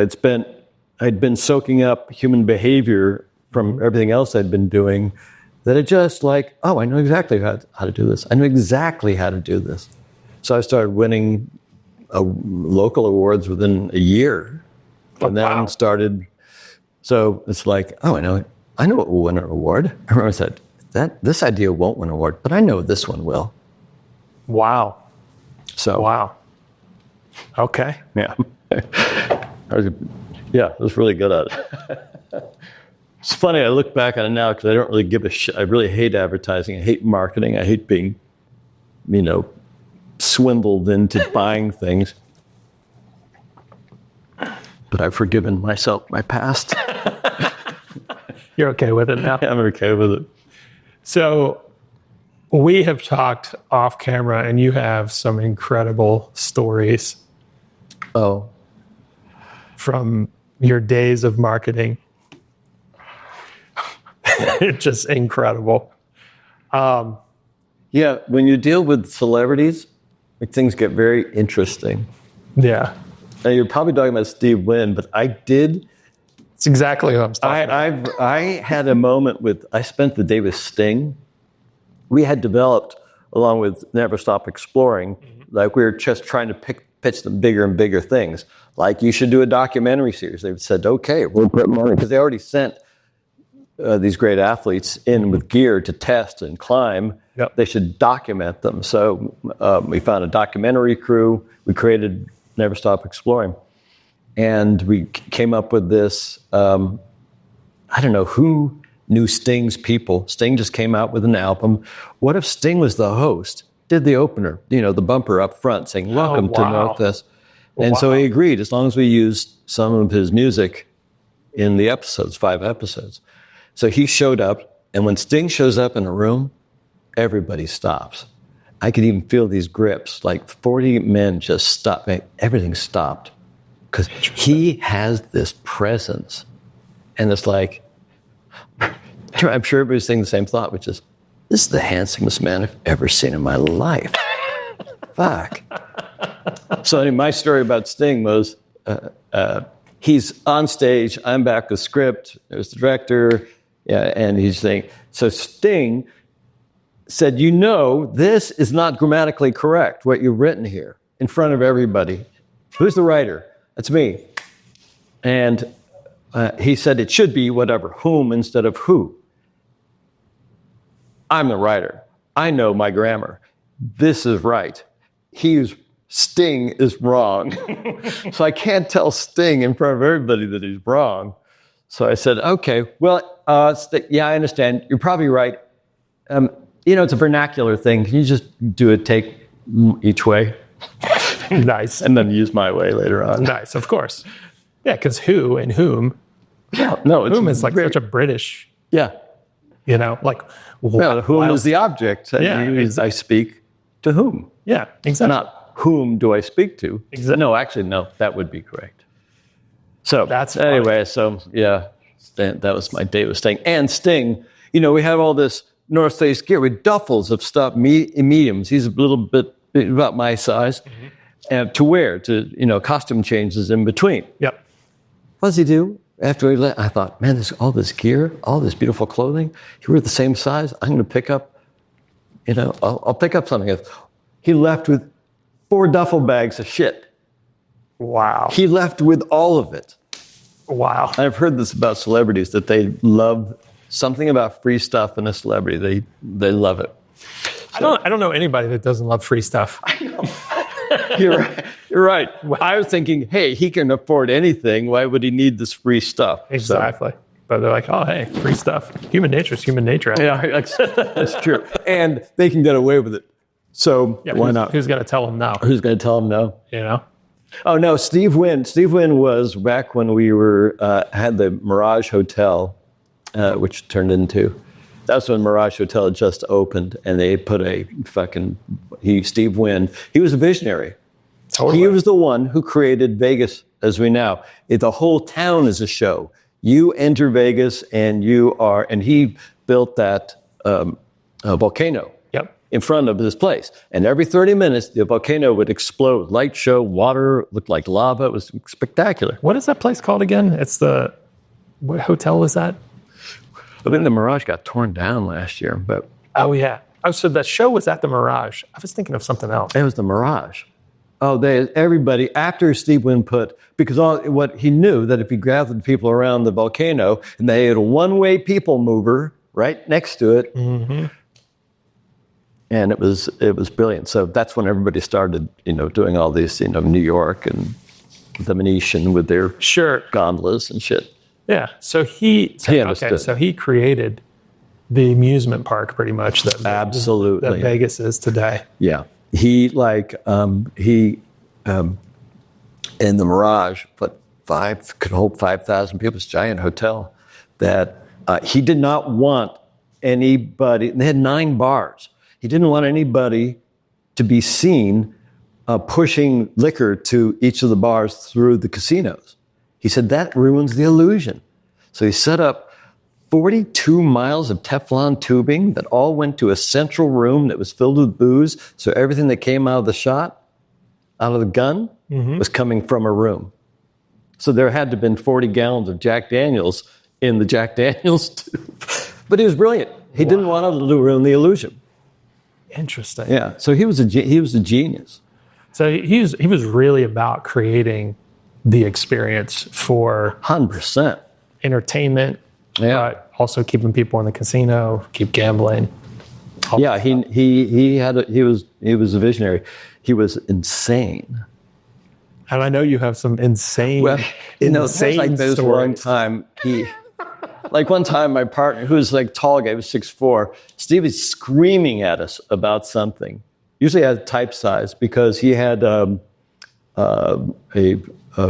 I'd been soaking up human behavior from everything else I'd been doing, that it just I know exactly how to do this. I know exactly how to do this. So I started winning local awards within a year. And then started, so it's I know it will win an award. I remember I said, this idea won't win an award, but I know this one will. Wow. So. Wow. Okay. Yeah. I was really good at it. It's funny, I look back on it now because I don't really give a shit. I really hate advertising. I hate marketing. I hate being, swindled into buying things. But I've forgiven myself my past. You're okay with it now? I'm okay with it. So we have talked off camera, and you have some incredible stories. Oh. From your days of marketing. It's just incredible. Yeah, when you deal with celebrities, things get very interesting. Yeah. Now, you're probably talking about Steve Wynn, but I did. It's exactly what I'm talking about. I had a moment I spent the day with Sting. We had developed, along with Never Stop Exploring, we were just trying to pitch them bigger and bigger things. Like, you should do a documentary series. They said, okay, we'll put money, because they already sent these great athletes in with gear to test and climb. Yep. They should document them. So we found a documentary crew. We created Never Stop Exploring. And we came up with this, I don't know who knew Sting's people. Sting just came out with an album. What if Sting was the host, did the opener, the bumper up front saying, welcome to Northwest. And so he agreed, as long as we used some of his music in the episodes, 5 episodes. So he showed up, and when Sting shows up in a room, everybody stops. I could even feel these grips, 40 men just stopped. Everything stopped, because he has this presence. And it's I'm sure everybody's saying the same thought, which is, this is the handsomest man I've ever seen in my life. Fuck. So anyway, my story about Sting was, he's on stage, I'm back with script, there's the director, and he's saying, so Sting said, this is not grammatically correct, what you've written here, in front of everybody. Who's the writer? That's me. And he said it should be whatever, whom instead of who. I'm the writer. I know my grammar. This is right. Sting is wrong. So I can't tell Sting in front of everybody that he's wrong. So I said, okay, well, I understand. You're probably right. It's a vernacular thing. Can you just do a take each way? Nice. And then use my way later on. Nice, of course. Yeah, because who and whom. Yeah, no, it's whom is such a British. Yeah. Whom is the object. I speak to whom. Yeah, exactly. Not whom do I speak to. Exactly. No, actually, no, that would be correct. So that's anyway, so yeah, that was my day with Sting. And Sting, we have all this North Face gear with duffels of stuff, mediums. He's a little bit about my size, to wear, to costume changes in between. Yep. What does he do? after we left, I thought, man, there's all this gear, all this beautiful clothing. We're the same size. I'm going to pick up, I'll pick up something. He left with 4 duffel bags of shit. Wow. He left with all of it. Wow. I've heard this about celebrities, that they love something about free stuff in a celebrity. They love it. So, I don't know anybody that doesn't love free stuff. I know. You're right. I was thinking, hey, he can afford anything. Why would he need this free stuff? Exactly. So, but they're like, oh, hey, free stuff. Human nature is human nature. Yeah, that's true. And they can get away with it. So why not? Who's going to tell them no? Who's going to tell them no? You know? Oh, no, Steve Wynn. Steve Wynn was back when we had the Mirage Hotel, which turned into... That's when Mirage Hotel had just opened, and they put Steve Wynn, he was a visionary. Totally. He was the one who created Vegas as we know. The whole town is a show. You enter Vegas, and he built that volcano in front of this place. And every 30 minutes, the volcano would explode. Light show, water, looked like lava. It was spectacular. What is that place called again? What hotel was that? I think the Mirage got torn down last year, but... Oh, yeah. Oh, so the show was at the Mirage. I was thinking of something else. It was the Mirage. Oh, everybody, after Steve Wynn because what he knew, that if he gathered people around the volcano, and they had a one-way people mover right next to it, and it was brilliant. So that's when everybody started, doing all these, New York and the Venetian with their gondolas and shit. Yeah, so he created the amusement park pretty much that Vegas is today. Yeah, he in the Mirage could hold 5,000 people. It's a giant hotel that he did not want anybody. They had 9 bars. He didn't want anybody to be seen pushing liquor to each of the bars through the casinos. He said, that ruins the illusion. So he set up 42 miles of Teflon tubing that all went to a central room that was filled with booze. So everything that came out of the shot, out of the gun, was coming from a room. So there had to have been 40 gallons of Jack Daniels in the Jack Daniels tube. But he was brilliant. He didn't want to ruin the illusion. Interesting. Yeah. So he was a genius. So he was really about creating the experience for 100% entertainment, but also keeping people in the casino, keep gambling. Yeah, he was a visionary. He was insane. And I know you have some insane like those one time one time my partner, who was tall guy, was 6'4", Steve was screaming at us about something. Usually had type size because he had a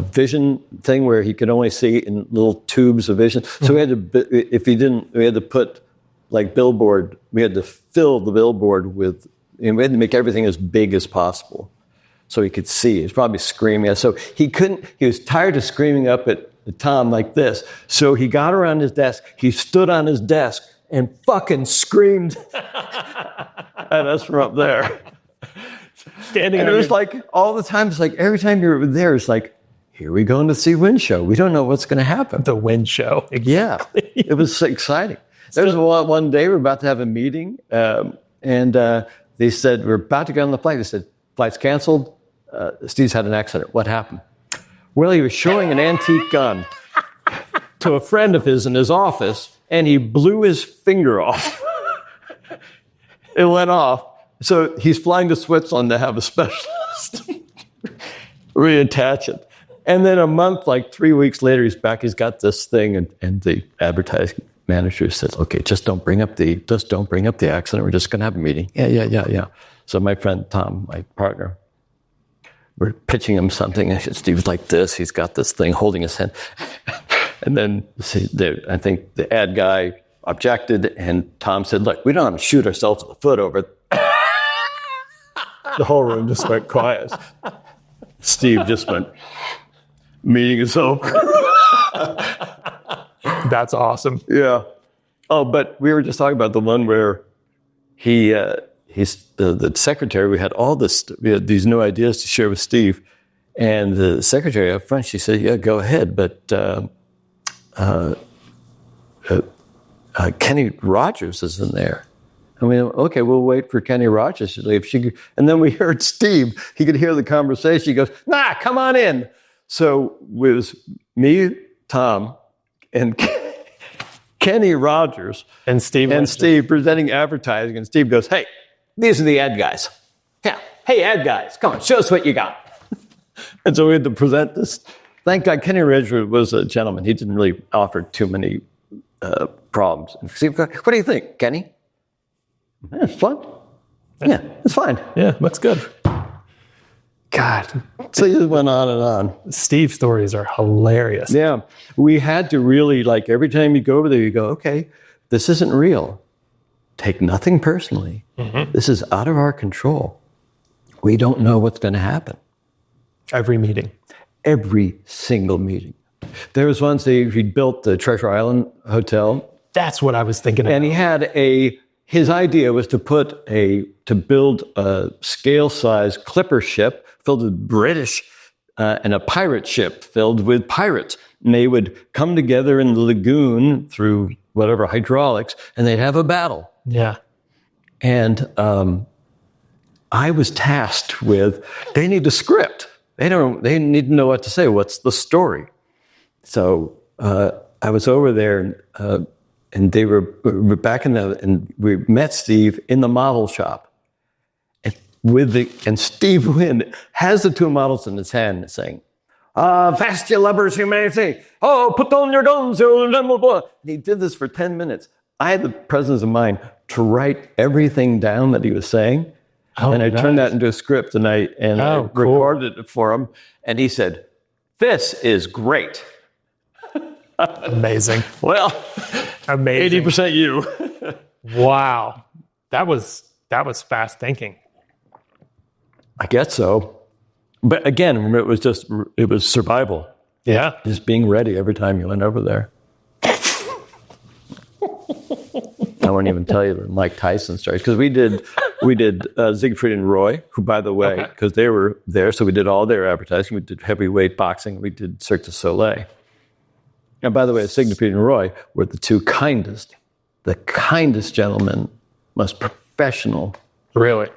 vision thing where he could only see in little tubes of vision. So we had to put billboard. We had to fill the billboard with, we had to make everything as big as possible so he could see. He was probably screaming. So he was tired of screaming up at Tom like this. So he got around his desk. He stood on his desk and fucking screamed at us from up there. Standing and it was all the time, it's every time you were there, it's here we go into the Wynn show. We don't know what's going to happen. The Wynn show. Exactly. Yeah, it was exciting. There was one day we were about to have a meeting, and they said, we're about to get on the flight. They said, flight's canceled. Steve's had an accident. What happened? Well, he was showing an antique gun to a friend of his in his office, and he blew his finger off. It went off. So he's flying to Switzerland to have a specialist reattach it. And then a month, 3 weeks later, he's back. He's got this thing, and the advertising manager says, "Okay, just don't bring up the accident. We're just going to have a meeting." Yeah. So my friend Tom, my partner, we're pitching him something. And Steve's like this. He's got this thing holding his hand, and then I think the ad guy objected, and Tom said, "Look, we don't have to shoot ourselves in the foot over it." The whole room just went quiet. Steve just went, "Meeting is over." That's awesome. Yeah. Oh, but we were just talking about the one where he's the secretary. We had these new ideas to share with Steve, and the secretary up front, she said, "Yeah, go ahead, but Kenny Rogers is in there. And we went, okay, we'll wait for Kenny Rogers to leave. And then we heard Steve. He could hear the conversation. He goes, nah, come on in. So it was me, Tom, and Kenny Rogers And Steve presenting advertising. And Steve goes, hey, these are the ad guys. Yeah. Hey, ad guys, come on, show us what you got. And so we had to present this. Thank God Kenny Rogers was a gentleman. He didn't really offer too many problems. And Steve goes, what do you think, Kenny? Yeah, it's fun. Yeah, it's fine. Yeah, looks good. God. So it just went on and on. Steve's stories are hilarious. Yeah. We had to really, like, every time you go over there, you go, okay, this isn't real. Take nothing personally. Mm-hmm. This is out of our control. We don't know what's going to happen. Every meeting. Every single meeting. There was once he built the Treasure Island Hotel. That's what I was thinking about. And he had his idea was to build a scale-size clipper ship filled with British and a pirate ship filled with pirates. And they would come together in the lagoon through whatever hydraulics, and they'd have a battle. Yeah. And I was tasked with, they need a script. They need to know what to say. What's the story? So I was over there, and they were back and we met Steve in the model shop. And Steve Wynn has the two models in his hand saying, fast you lubbers, humanity. Oh, put down your guns. And he did this for 10 minutes. I had the presence of mind to write everything down that he was saying. Oh, and I turned that into a script, and I recorded it for him. And he said, this is great. Amazing. Well, amazing. 80% you. Wow. That was fast thinking. I guess so. But again, it was survival. Yeah. Just being ready every time you went over there. I won't even tell you the Mike Tyson stories, because we did Siegfried and Roy, who, by the way, because they were there, so we did all their advertising. We did heavyweight boxing. We did Cirque du Soleil. And by the way, Siegfried and Roy were the kindest gentlemen, most professional, really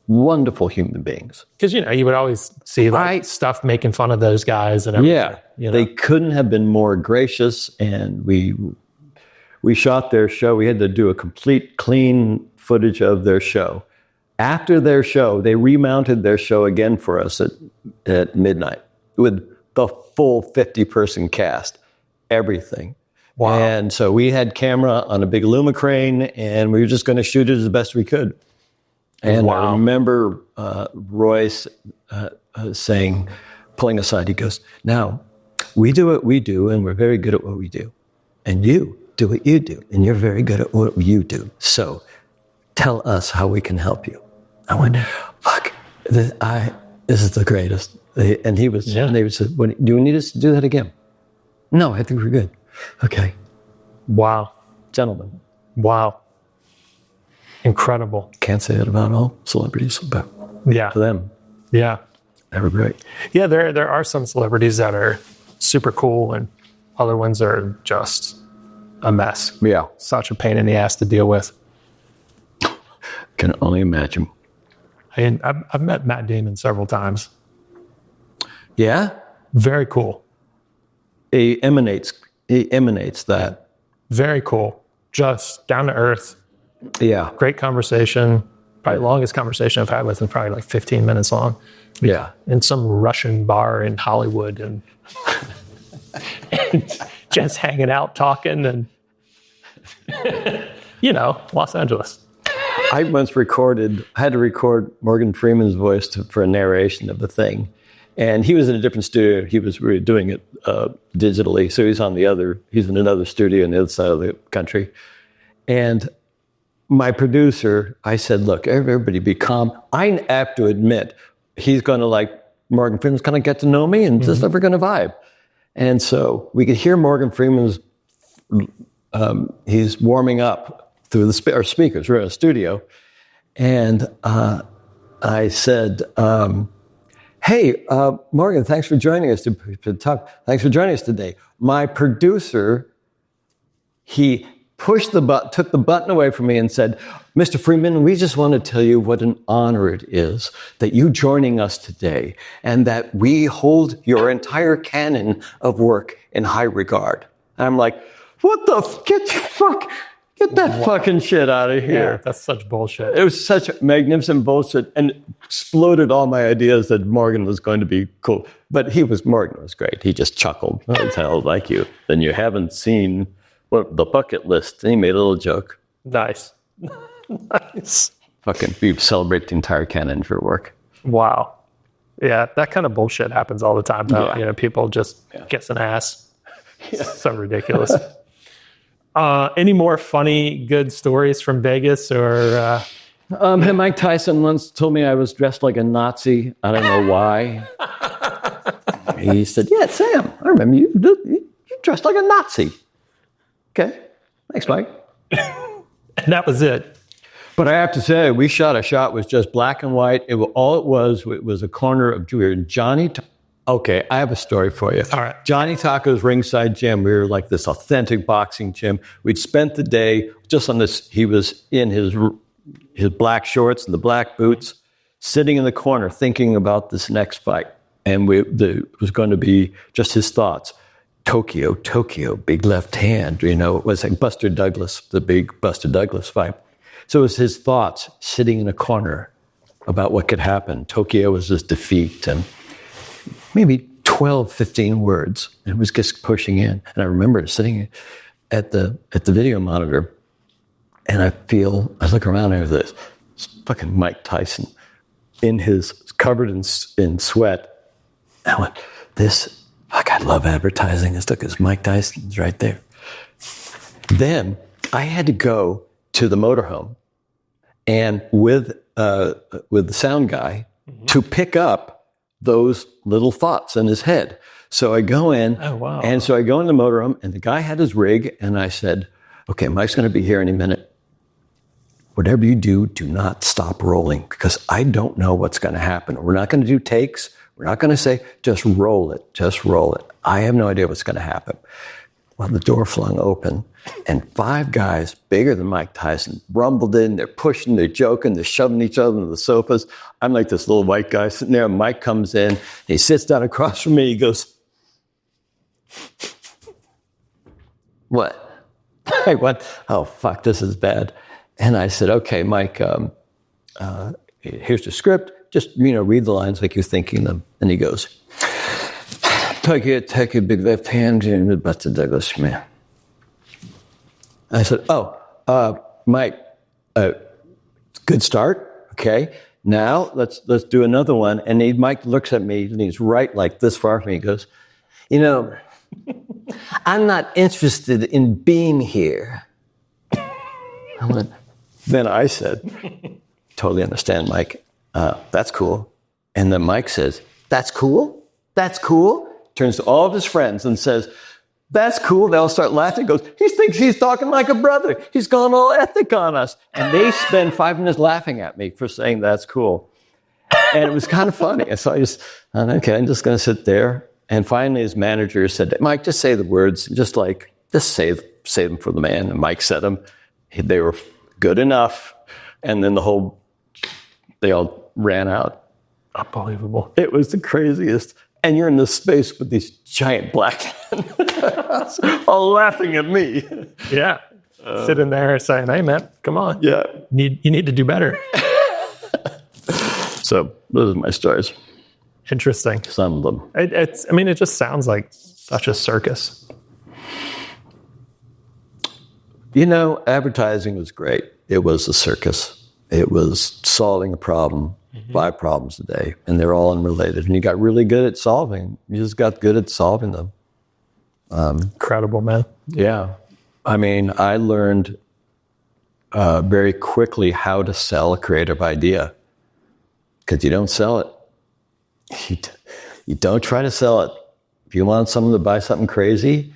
wonderful human beings. Because you would always see stuff making fun of those guys and everything. Yeah, they couldn't have been more gracious, and we shot their show. We had to do a complete clean footage of their show. After their show, they remounted their show again for us at midnight with the full 50-person cast, everything. Wow. And so we had camera on a big Lumicrane, and we were just going to shoot it as best we could. And wow. I remember Royce saying, pulling aside, he goes, now, we do what we do, and we're very good at what we do. And you do what you do, and you're very good at what you do. So tell us how we can help you. I went, fuck, this is the greatest. And he was, and they said, do you need us to do that again? No, I think we're good. Okay. Wow. Gentlemen. Wow. Incredible. Can't say it about all celebrities, but for them. Yeah. They were great. Yeah, there are some celebrities that are super cool, and other ones are just a mess. Yeah. Such a pain in the ass to deal with. Can only imagine. And I've met Matt Damon several times. Yeah? Very cool. He emanates that. Very cool. Just down to earth. Yeah. Great conversation. Probably the longest conversation I've had with him, probably like 15 minutes long. Yeah. In some Russian bar in Hollywood, and just hanging out, talking, and Los Angeles. I once had to record Morgan Freeman's voice for a narration of the thing. And he was in a different studio. He was really doing it digitally. So he's in another studio on the other side of the country. And my producer, I said, look, everybody be calm. I have to admit, he's going to Morgan Freeman's going to get to know me, and just we're going to vibe. And so we could hear Morgan Freeman's, he's warming up through the speakers. We're in a studio. And I said, hey, Morgan, thanks for joining us to talk. Thanks for joining us today. My producer, he pushed the button, took the button away from me and said, Mr. Freeman, we just want to tell you what an honor it is that you joining us today and that we hold your entire canon of work in high regard. And I'm like, what the get that fucking shit out of here. Yeah, that's such bullshit. It was such magnificent bullshit and exploded all my ideas that Morgan was going to be cool. But Morgan was great. He just chuckled. That's how like you. Then you haven't seen the bucket list. And he made a little joke. Nice. Nice. Fucking, we celebrate the entire canon for work. Wow. Yeah, that kind of bullshit happens all the time, though. Yeah. You know, people just kiss an ass. Yeah. So ridiculous. Any more funny, good stories from Vegas or? Mike Tyson once told me I was dressed like a Nazi. I don't know why. He said, yeah, Sam, I remember you dressed like a Nazi. Okay. Thanks, Mike. And that was it. But I have to say, we shot a shot was just black and white. It was a corner of Johnny. Okay, I have a story for you. All right. Johnny Taco's ringside gym. We were like this authentic boxing gym. We'd spent the day just on this. He was in his black shorts and the black boots, sitting in the corner thinking about this next fight. And it was going to be just his thoughts. Tokyo, big left hand. You know, it was like Buster Douglas, the big Buster Douglas fight. So it was his thoughts sitting in a corner about what could happen. Tokyo was his defeat and maybe 12, 15 words. And it was just pushing in. And I remember sitting at the video monitor and I look around and there's this fucking Mike Tyson covered in sweat. And I went, I love advertising. This look, it's Mike Tyson's right there. Then I had to go to the motorhome and with the sound guy to pick up those little thoughts in his head. So I go in, and so I go in the motorhome, and the guy had his rig, and I said, okay, Mike's going to be here any minute. Whatever you do, do not stop rolling, because I don't know what's going to happen. We're not going to do takes. We're not going to say, just roll it. I have no idea what's going to happen. Well, the door flung open, and 5 guys bigger than Mike Tyson rumbled in. They're pushing, they're joking, they're shoving each other into the sofas. I'm like this little white guy sitting there. Mike comes in. He sits down across from me. He goes, what? I went, oh, fuck, this is bad. And I said, okay, Mike, here's the script. Just, read the lines like you're thinking them. And he goes, take a big left hand and Buster Douglas, man. I said, Mike, good start. Okay. Now let's do another one. And Mike looks at me and he's right like this far from me. He goes, I'm not interested in being here. Then I said, totally understand, Mike. That's cool. And then Mike says, that's cool? That's cool? Turns to all of his friends and says, that's cool. They all start laughing. Goes, he thinks he's talking like a brother. He's gone all ethnic on us. And they spend 5 minutes laughing at me for saying that's cool. And it was kind of funny. So I just, okay, I'm just going to sit there. And finally his manager said, Mike, just say the words. Just say them for the man. And Mike said them. They were good enough. And then they all ran out. Unbelievable. It was the craziest. And you're in this space with these giant black men all laughing at me. Yeah. Sitting there saying, hey, man, come on. Yeah. You need to do better. So those are my stories. Interesting. Some of them. It just sounds like such a circus. Advertising was great. It was a circus. It was solving a problem, 5 problems a day, and they're all unrelated. And you got really good at solving. You just got good at solving them. Incredible, man. Yeah. I learned very quickly how to sell a creative idea, because you don't sell it. You don't try to sell it. If you want someone to buy something crazy,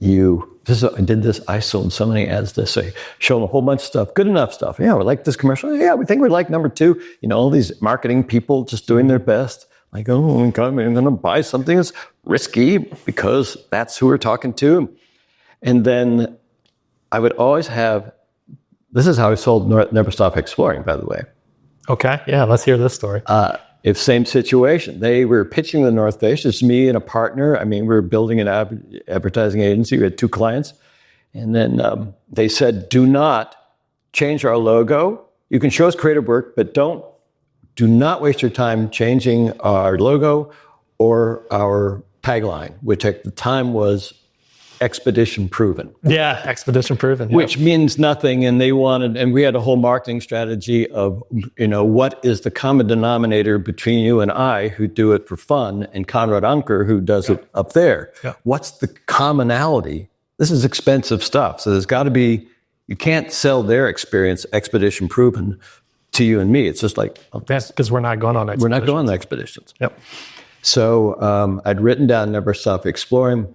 I did this. I sold so many ads this way. Show them a whole bunch of stuff. Good enough stuff. Yeah, we like this commercial. Yeah, we think we like number 2. All these marketing people just doing their best. I go, oh, I'm going to buy something that's risky because that's who we're talking to. And then I would always have, this is how I sold Never Stop Exploring, by the way. Okay. Yeah. Let's hear this story. If same situation, they were pitching the North Face. It's me and a partner. I mean, we were building an advertising agency. We had 2 clients. And then they said, do not change our logo. You can show us creative work, but do not waste your time changing our logo or our tagline, which at the time was Expedition Proven. Yeah, Expedition Proven. Yeah. Which means nothing. And they wanted, and we had a whole marketing strategy of, what is the common denominator between you and I who do it for fun and Conrad Unker who does it up there? Yeah. What's the commonality? This is expensive stuff. So there's got to be, you can't sell their experience, Expedition Proven, to you and me. It's just like, that's because we're not going on expeditions. We're not going on expeditions. Yep. So I'd written down Never Stop Exploring.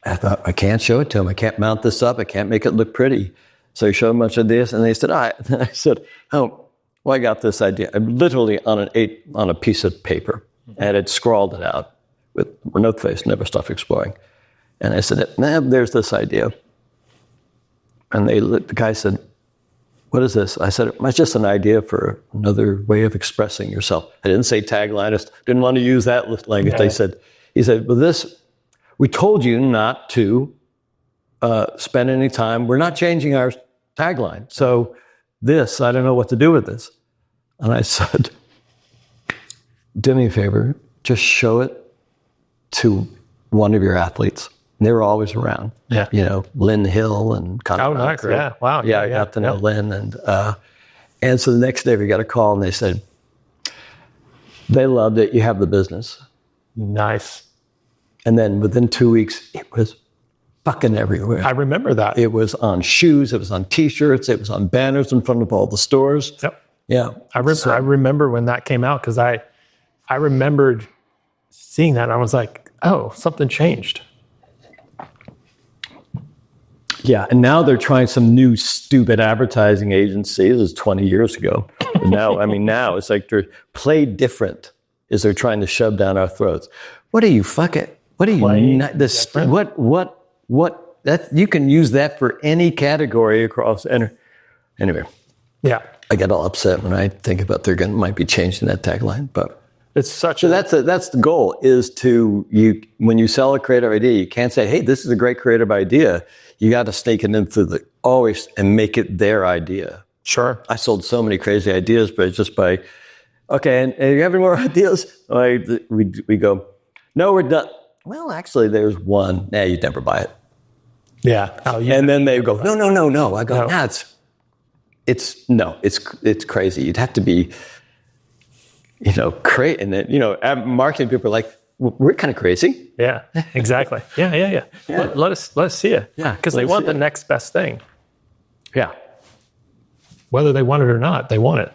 I thought, I can't show it to them. I can't mount this up. I can't make it look pretty. So I showed them a bunch of this, and they said, I said, oh, well, I got this idea. I literally on a piece of paper, and had scrawled it out with North Face, Never Stop Exploring. And I said, there's this idea. And the guy said, what is this? I said, it's just an idea for another way of expressing yourself. I didn't say tagline. I just didn't want to use that language. Yeah. He said, well, we told you not to spend any time. We're not changing our tagline. So I don't know what to do with this. And I said, do me a favor, just show it to one of your athletes. And they were always around. Yeah. Lynn Hill and Conrad. Oh, nice. Yeah. Wow. Yeah, I got to know Lynn. And so the next day we got a call and they said, they loved it. You have the business. Nice. And then within 2 weeks, it was fucking everywhere. I remember that. It was on shoes. It was on T-shirts. It was on banners in front of all the stores. Yep. Yeah. I remember when that came out because I remembered seeing that and I was like, oh, something changed. Yeah, and now they're trying some new stupid advertising agency. This was 20 years ago. But now it's like they're play different as they're trying to shove down our throats. What are you fucking? What are you? This what? That you can use that for any category across. Anyway, yeah, I get all upset when I think about might be changing that tagline, but. It's such that's the goal is when you sell a creative idea, you can't say, hey, this is a great creative idea. You got to stake it into always and make it their idea. Sure. I sold so many crazy ideas, but just by, okay, and you have any more ideas? We go, no, we're done. Well, actually, there's one. Nah, you'd never buy it. Yeah. And then they go, no. I go, nah, it's crazy. You'd have to be, great. And then, marketing people are like, we're kind of crazy. Yeah, exactly. Yeah. Let us see it. Yeah. Because they want the next best thing. Yeah. Whether they want it or not, they want it.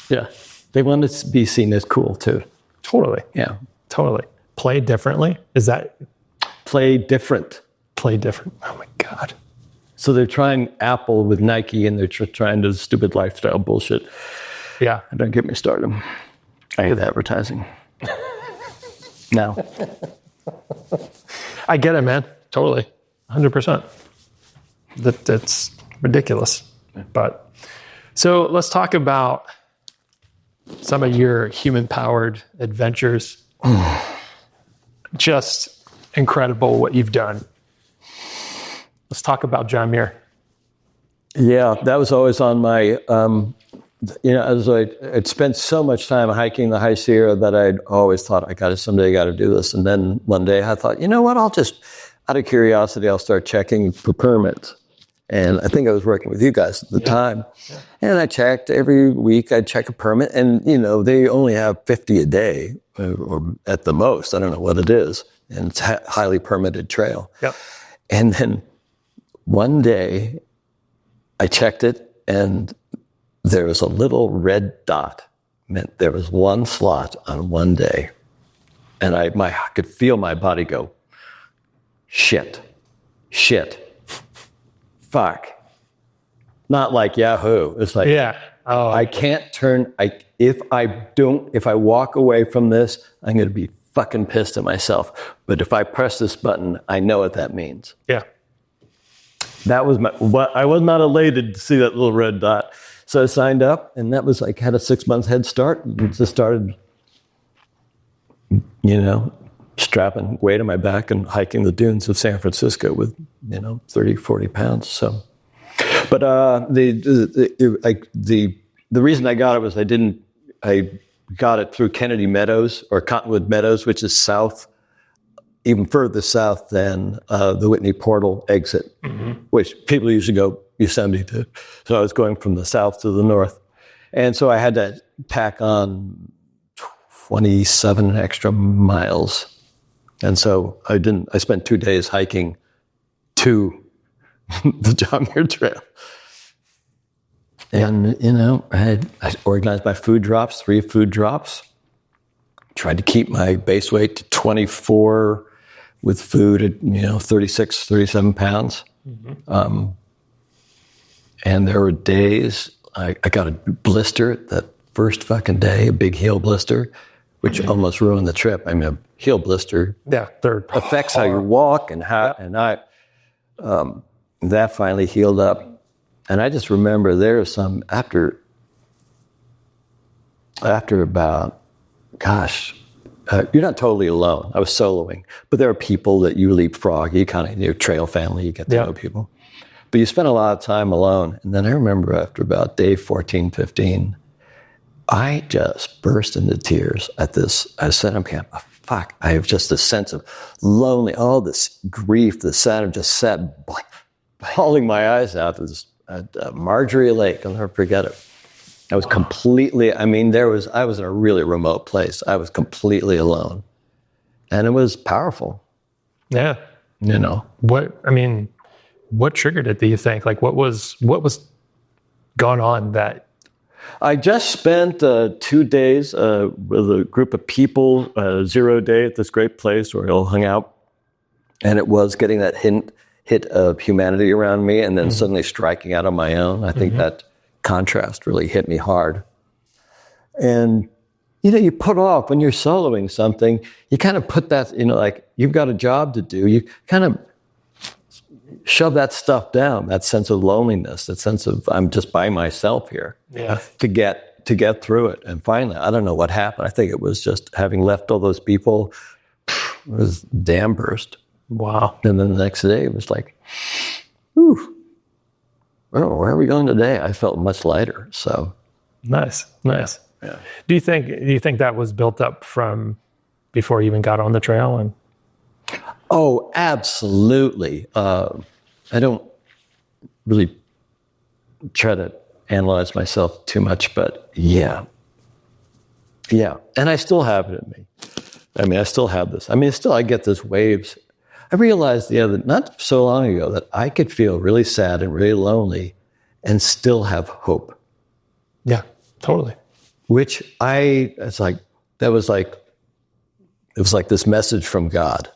Yeah. They want to be seen as cool too. Totally. Yeah. Totally. Play differently? Is that? Play different. Play different. Oh my God. So they're trying Apple with Nike and they're trying the stupid lifestyle bullshit. Yeah. Don't get me started. I hate advertising. No. I get it, man. Totally. 100%. That's ridiculous. But so let's talk about some of your human-powered adventures. Just incredible what you've done. Let's talk about John Muir. Yeah, that was always on my... as I'd spent so much time hiking the High Sierra that I'd always thought, someday I got to do this. And then one day I thought, you know what, out of curiosity, I'll start checking for permits. And I think I was working with you guys at the time. Yeah. And I checked every week, I'd check a permit. And, they only have 50 a day or at the most. I don't know what it is. And it's a highly permitted trail. Yep. And then one day I checked it and there was a little red dot, meant there was one slot on one day. And I could feel my body go, shit, fuck. Not like Yahoo. It's like, Oh, I can't turn. If I walk away from this, I'm going to be fucking pissed at myself. But if I press this button, I know what that means. yeah. That was I was not elated to see that little red dot. So I signed up, and that was like, had a 6 month head start, and just started, strapping weight on my back and hiking the dunes of San Francisco with, 30, 40 pounds. So, but the reason I got it was I got it through Kennedy Meadows or Cottonwood Meadows, which is south, even further south than the Whitney Portal exit, which people usually go Yosemite to. So I was going from the south to the north. And so I had to tack on 27 extra miles. And so I spent 2 days hiking to the John Muir Trail. And, I organized my food drops, 3 food drops. Tried to keep my base weight to 24 with food at, 36, 37 pounds. And there were days I got a blister that first fucking day, a big heel blister, which almost ruined the trip. I mean, a heel blister affects how you walk and how, and that finally healed up. And I just remember there was some, after about, you're not totally alone. I was soloing, but there are people that you leapfrog. You kind of, your trail family, you get to know people. But you spend a lot of time alone. And then I remember after about day 14, 15, I just burst into tears at this. I set up camp. Fuck, I have just this sense of lonely, all this grief, the sadness just sat bawling my eyes out at Marjorie Lake. I'll never forget it. I was completely, I was in a really remote place. I was completely alone. And it was powerful. Yeah. What triggered it, do you think? Like, what was going on that? I just spent 2 days with a group of people, 0 day at this great place where we all hung out. And it was getting that hit of humanity around me and then suddenly striking out on my own. I think that contrast really hit me hard. And, you put off, when you're soloing something, you kind of put that, like you've got a job to do. You kind of shove that stuff down, that sense of loneliness, that sense of I'm just by myself here to get through it. And finally, I don't know what happened. I think it was just having left all those people, it was dam burst. Wow. And then the next day it was like, whew, where are we going today? I felt much lighter. So nice. Yeah. Do you think that was built up from before you even got on the trail? And oh, absolutely. I don't really try to analyze myself too much, but yeah. And I still have it in me. I still have this. I get those waves. I realized not so long ago that I could feel really sad and really lonely and still have hope. Yeah, totally. Which it was like this message from God.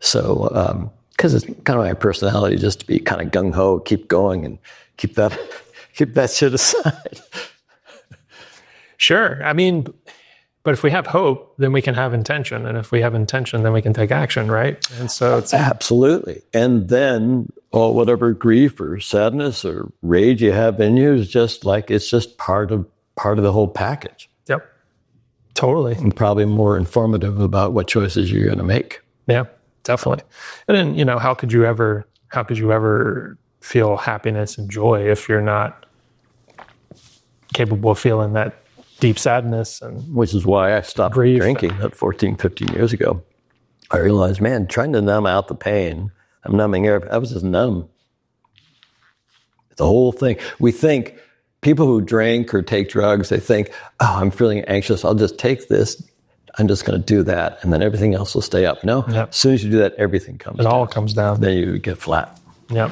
So, because it's kind of my personality just to be kind of gung-ho, keep going and keep that shit aside. Sure. But if we have hope, then we can have intention. And if we have intention, then we can take action, right? And so it's absolutely. And then whatever grief or sadness or rage you have in you is just like, it's just part of the whole package. Yep. Totally. And probably more informative about what choices you're going to make. Yeah, definitely. And then, how could you ever feel happiness and joy if you're not capable of feeling that deep sadness? And which is why I stopped drinking 14, 15 years ago. I realized, man, trying to numb out the pain, I'm numbing air. I was just numb. The whole thing. We think, people who drink or take drugs, they think, oh, I'm feeling anxious. I'll just take this. I'm just going to do that. And then everything else will stay up. No, As soon as you do that, everything comes down. It all comes down. Then you get flat. Yep.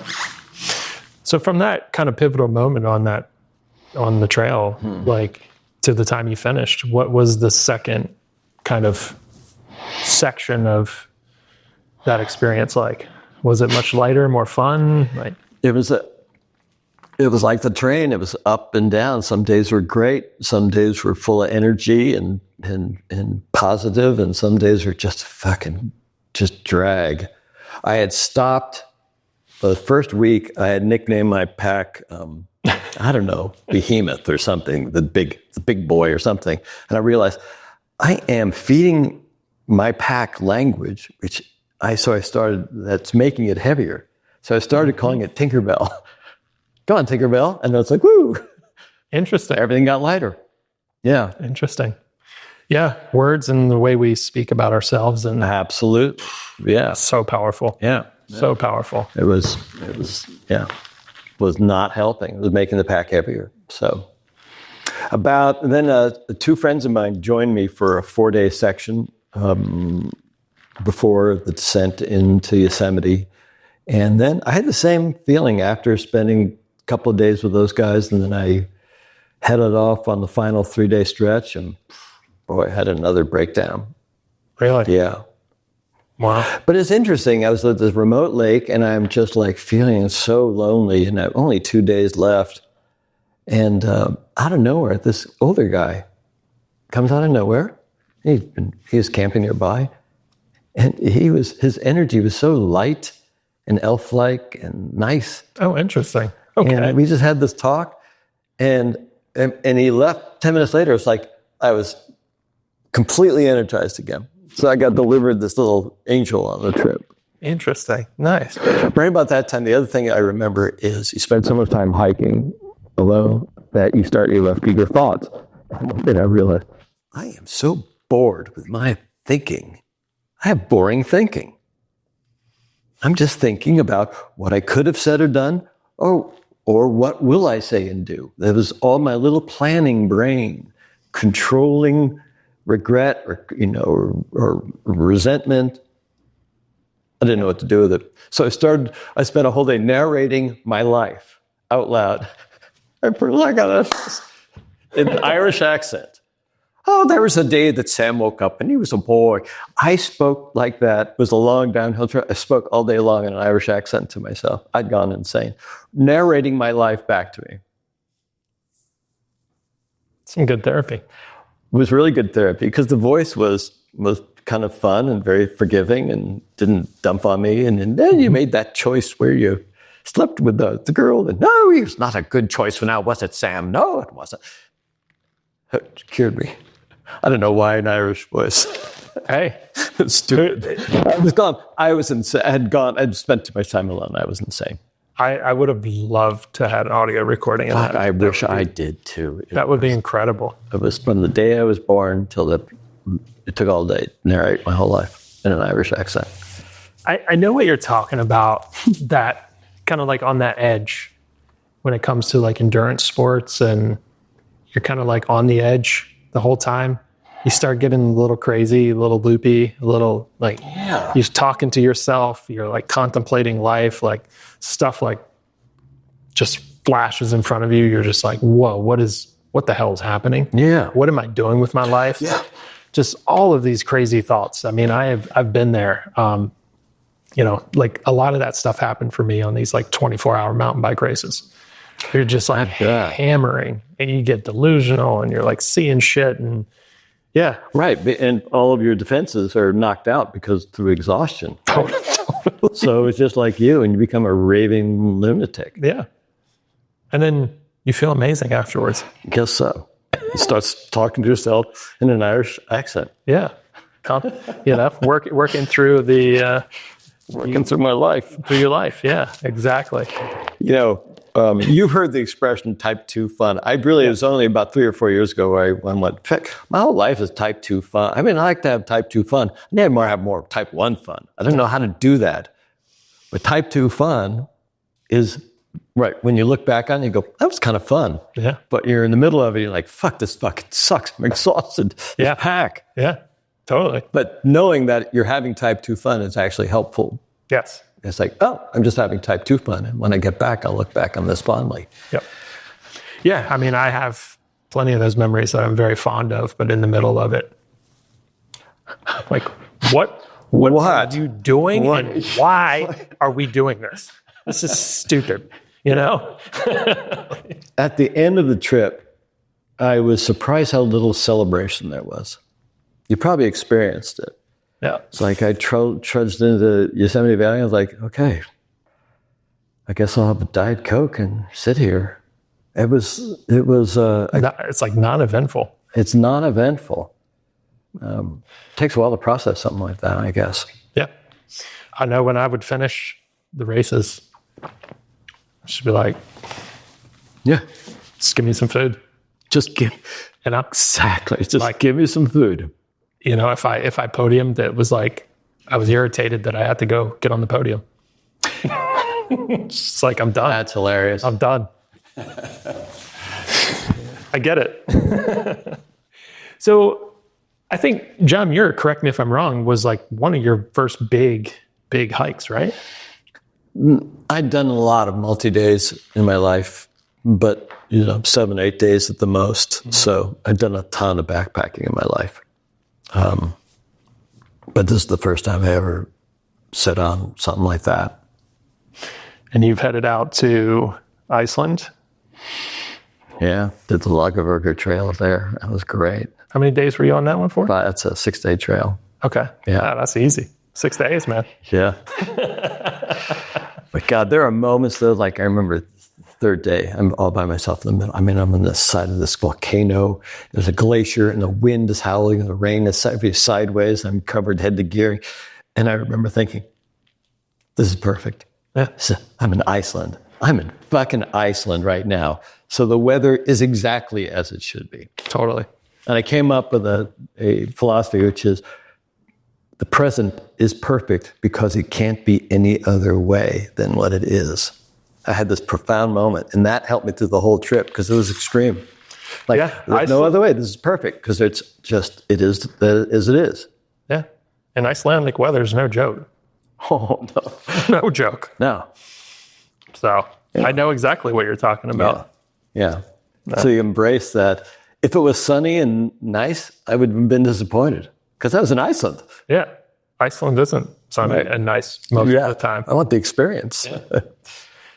So from that kind of pivotal moment on the trail, like to the time you finished, what was the second kind of section of that experience like? Was it much lighter, more fun? Like, It it was like the train. It was up and down. Some days were great. Some days were full of energy and positive, and some days were just drag. I had stopped for the first week. I had nicknamed my pack, I don't know, Behemoth or something, the big boy or something. And I realized I am feeding my pack language, so I started, that's making it heavier. So I started calling it Tinkerbell. Go on, Tinkerbell. And it's like, woo. Interesting. Everything got lighter. Yeah. Interesting. Yeah. Words and the way we speak about ourselves. And absolutely. Yeah. So powerful. Yeah. So powerful. It was not helping. It was making the pack heavier. So then 2 friends of mine joined me for a 4-day section before the descent into Yosemite. And then I had the same feeling after spending a couple of days with those guys. And then I headed off on the final 3-day stretch, and boy, I had another breakdown. Really? Yeah. Wow. But it's interesting. I was at this remote lake, and I'm just like feeling so lonely, and I have only 2 days left. And out of nowhere, this older guy comes out of nowhere. He was camping nearby, and his energy was so light and elf-like and nice. Oh, interesting. Okay. And we just had this talk, and he left 10 minutes later. It's like I was completely energized again. So I got delivered this little angel on the trip. Interesting. Nice. Right about that time, the other thing I remember is you spend so much time hiking alone that you start your left eager thoughts. And then I realized, I am so bored with my thinking. I have boring thinking. I'm just thinking about what I could have said or done, or what will I say and do. That was all my little planning brain, controlling regret or resentment. I didn't know what to do with it. So I spent a whole day narrating my life out loud. I put like in an Irish accent. Oh, there was a day that Sam woke up and he was a boy. I spoke like that. It was a long downhill trip. I spoke all day long in an Irish accent to myself. I'd gone insane. Narrating my life back to me. Some good therapy. It was really good therapy because the voice was kind of fun and very forgiving and didn't dump on me. And then you made that choice where you slept with the girl. And no, it was not a good choice for now, was it, Sam? No, it wasn't. It cured me. I don't know why an Irish voice. Hey. It's stupid. I was gone. I was insane. I'd spent too much time alone. I was insane. I would have loved to have an audio recording of that. I wish I did too. That would be incredible. It was from the day I was born till it took all day to narrate my whole life in an Irish accent. I know what you're talking about, that kind of like on that edge when it comes to like endurance sports, and you're kind of like on the edge the whole time. You start getting a little crazy, a little loopy, a little like, you're talking to yourself, you're like contemplating life, like stuff like just flashes in front of you. You're just like, whoa, what the hell is happening? Yeah. What am I doing with my life? Yeah. Just all of these crazy thoughts. I mean, I've been there. Like a lot of that stuff happened for me on these like 24-hour mountain bike races. You're just like hammering, and you get delusional, and you're like seeing shit, and yeah. Right. And all of your defenses are knocked out because through exhaustion. Totally. So it's just like you, and you become a raving lunatic. Yeah. And then you feel amazing afterwards. I guess so. You start talking to yourself in an Irish accent. Yeah. Working through the... working through my life. Through your life. Yeah, exactly. You've heard the expression type 2 fun. It was only about 3 or 4 years ago where I went, my whole life is type 2 fun. I mean, I like to have type 2 fun. I need to have more type 1 fun. I don't know how to do that. But type 2 fun is, right, when you look back on it, you go, that was kind of fun. Yeah. But you're in the middle of it, you're like, fuck, this fucking sucks. I'm exhausted. Yeah. Hack. Yeah, totally. But knowing that you're having type 2 fun is actually helpful. Yes. It's like, oh, I'm just having type 2 fun. And when I get back, I'll look back on this fondly. Yep. Yeah, I mean, I have plenty of those memories that I'm very fond of, but in the middle of it, like, what are you doing? And why are we doing this? This is stupid. you know? At the end of the trip, I was surprised how little celebration there was. You probably experienced it. Yeah. It's like I trudged into Yosemite Valley. I was like, okay, I guess I'll have a Diet Coke and sit here. It's like non-eventful. It's non-eventful. Takes a while to process something like that, I guess. Yeah. I know when I would finish the races, I should be like, Yeah. just give me some food. Exactly. Just like, give me some food. You know, if I podiumed, it was like, I was irritated that I had to go get on the podium. It's like, I'm done. That's hilarious. I'm done. I get it. So I think, John Muir, correct me if I'm wrong, was like one of your first big hikes, right? I'd done a lot of multi-days in my life, but 7, 8 days at the most. Mm-hmm. So I'd done a ton of backpacking in my life. But this is the first time I ever set on something like that. And you've headed out to Iceland? Yeah, did the Lagerberger Trail there. That was great. How many days were you on that one for? That's a 6-day trail. Okay. Yeah. That's easy. 6 days, man. Yeah. But God, there are moments though, like I remember the third day, I'm all by myself in the middle. I mean, I'm on the side of this volcano. There's a glacier and the wind is howling and the rain is sideways. I'm covered head to gear. And I remember thinking, this is perfect. Yeah. I'm in Iceland. I'm in fucking Iceland right now. So the weather is exactly as it should be. Totally. And I came up with a philosophy, which is the present is perfect because it can't be any other way than what it is. I had this profound moment, and that helped me through the whole trip because it was extreme. Like, there's no other way. This is perfect because it is as it is. Yeah. And Icelandic weather is no joke. Oh, no. No joke. No. So yeah. I know exactly what you're talking about. Yeah. So you embrace that. If it was sunny and nice, I would have been disappointed because I was in Iceland. Yeah. Iceland isn't sunny and nice most of the time. I want the experience. Yeah.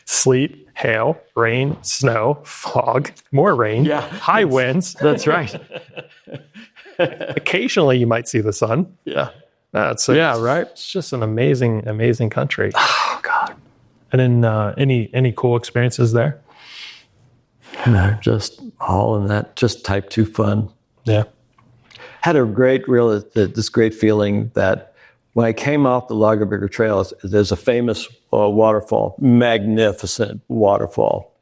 Sleet, hail, rain, snow, fog, more rain, high winds. That's right. Occasionally you might see the sun. Yeah. Right. It's just an amazing, amazing country. Oh, God. And then any cool experiences there? No, just all in that, just type 2 fun. Yeah. Had a great feeling that when I came off the Lagerberger Trail, there's a famous waterfall, magnificent waterfall.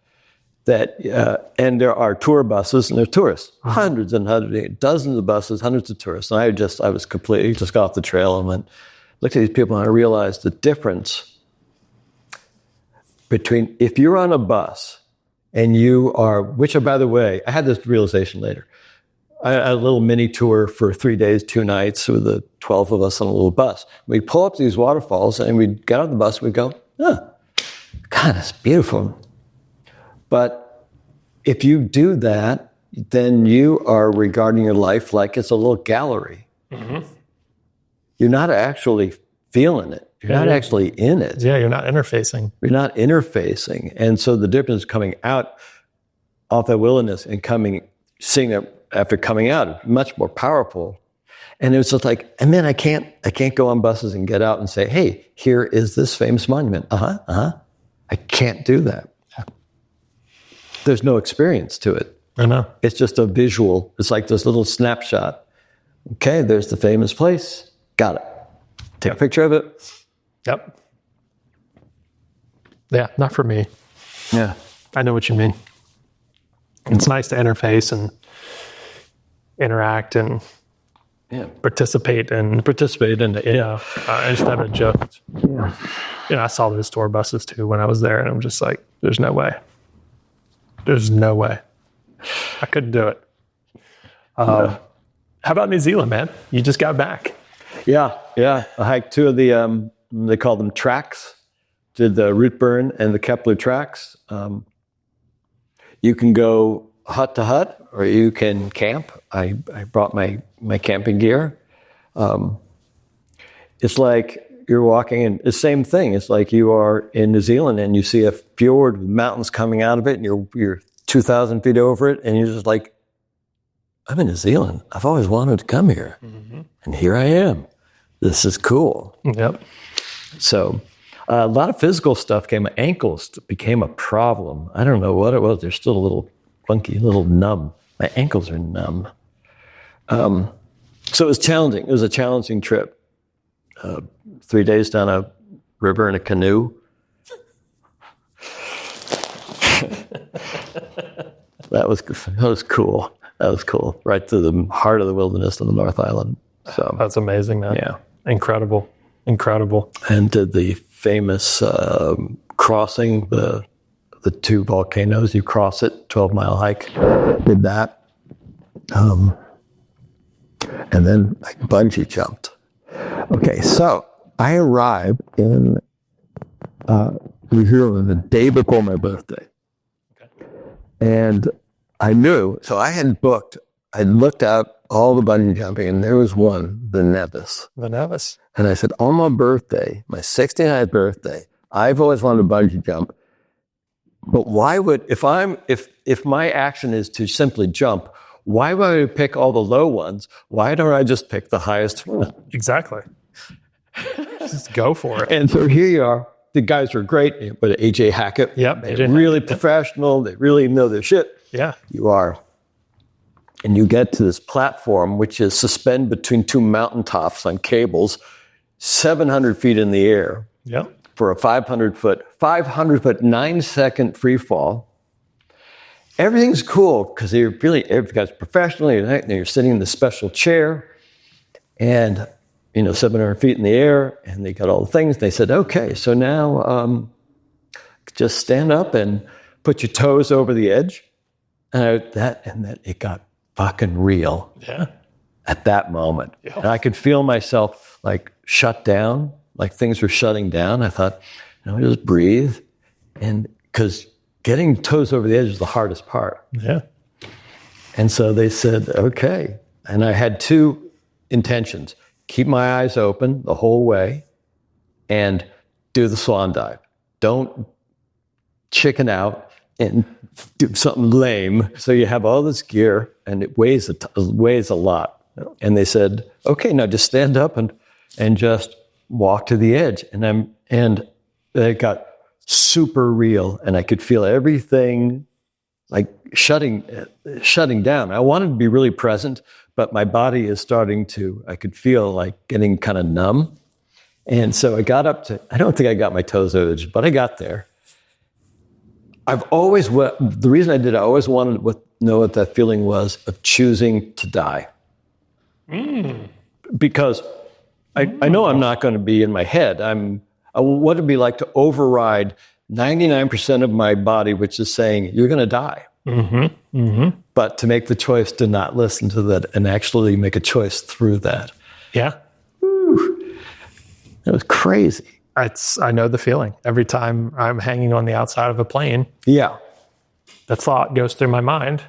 And there are tour buses and there are tourists, hundreds and hundreds, dozens of buses, hundreds of tourists. And I was completely just got off the trail and looked at these people and I realized the difference between if you're on a bus and you are, by the way, I had this realization later. I had a little mini tour for 3 days, 2 nights with the 12 of us on a little bus. We'd pull up these waterfalls and we'd get on the bus and we'd go, God, it's beautiful. But if you do that, then you are regarding your life like it's a little gallery. Mm-hmm. You're not actually feeling it. You're not actually in it. Yeah, you're not interfacing. You're not interfacing. And so the difference coming out off that wilderness and seeing it after coming out is much more powerful. And it was just like, and then I can't go on buses and get out and say, hey, here is this famous monument. I can't do that. There's no experience to it. I know. It's just a visual. It's like this little snapshot. Okay, there's the famous place. Got it. Take a picture of it. Yep. Yeah, not for me. Yeah. I know what you mean. It's nice to interface and interact and participate in it, instead of just, I saw those tour buses too when I was there and I'm just like, there's no way. There's no way. I couldn't do it. How about New Zealand, man? You just got back. Yeah. I hiked 2 of the, they call them tracks. Did the Rootburn and the Kepler tracks. You can go hut to hut or you can camp. I brought my camping gear. It's like you're walking, and the same thing. It's like you are in New Zealand and you see a fjord with mountains coming out of it, and you're 2,000 feet over it, and you're just like, I'm in New Zealand. I've always wanted to come here, and here I am. This is cool. Yep. So a lot of physical stuff came. My ankles became a problem. I don't know what it was. They're still a little funky, a little numb. My ankles are numb. So it was challenging. It was a challenging trip. 3 days down a river in a canoe. That was cool. That was cool. Right to the heart of the wilderness of the North Island. So That's amazing, man. yeah. Incredible. And did the famous crossing the two volcanoes. You cross it, 12-mile hike. Did that. And then I bungee jumped. Okay, so I arrived in New Zealand the day before my birthday. Okay. And I knew, so I had booked, I looked out all the bungee jumping, and there was one, the Nevis. The Nevis. And I said, on my birthday, my 69th birthday, I've always wanted to bungee jump. But why would, if my action is to simply jump, why would I pick all the low ones? Why don't I just pick the highest one? Exactly. Just go for it. And so here you are. The guys were great. But AJ Hackett, Yep, they're AJ really professional. They really know their shit. Yeah. You are. And you get to this platform, which is suspended between two mountaintops on cables, 700 feet in the air. Yep. For a 500 foot, 9-second free fall. Everything's cool because every guy's professional, and you're sitting in this special chair, and 700 feet in the air, and they got all the things. They said, okay, so now just stand up and put your toes over the edge, and it got fucking real. Yeah. At that moment, yeah. And I could feel myself like shut down. Like things were shutting down. I thought, just breathe. And because getting toes over the edge is the hardest part. Yeah. And so they said, okay. And I had two intentions: keep my eyes open the whole way and do the swan dive. Don't chicken out and do something lame. So you have all this gear and it weighs a lot. And they said, okay, now just stand up and just walk to the edge. And it got super real, and I could feel everything like shutting down. I wanted to be really present, but my body is I could feel like getting kind of numb. And so I got up I don't think I got my toes over the edge, but I got there. The reason I did it, I always wanted to know what that feeling was of choosing to die. Because I know I'm not going to be in my head. What it'd be like to override 99% of my body, which is saying, you're going to die. Mm-hmm. Mm-hmm. But to make the choice to not listen to that and actually make a choice through that. Yeah. Whew. That was crazy. I know the feeling. Every time I'm hanging on the outside of a plane, yeah, the thought goes through my mind,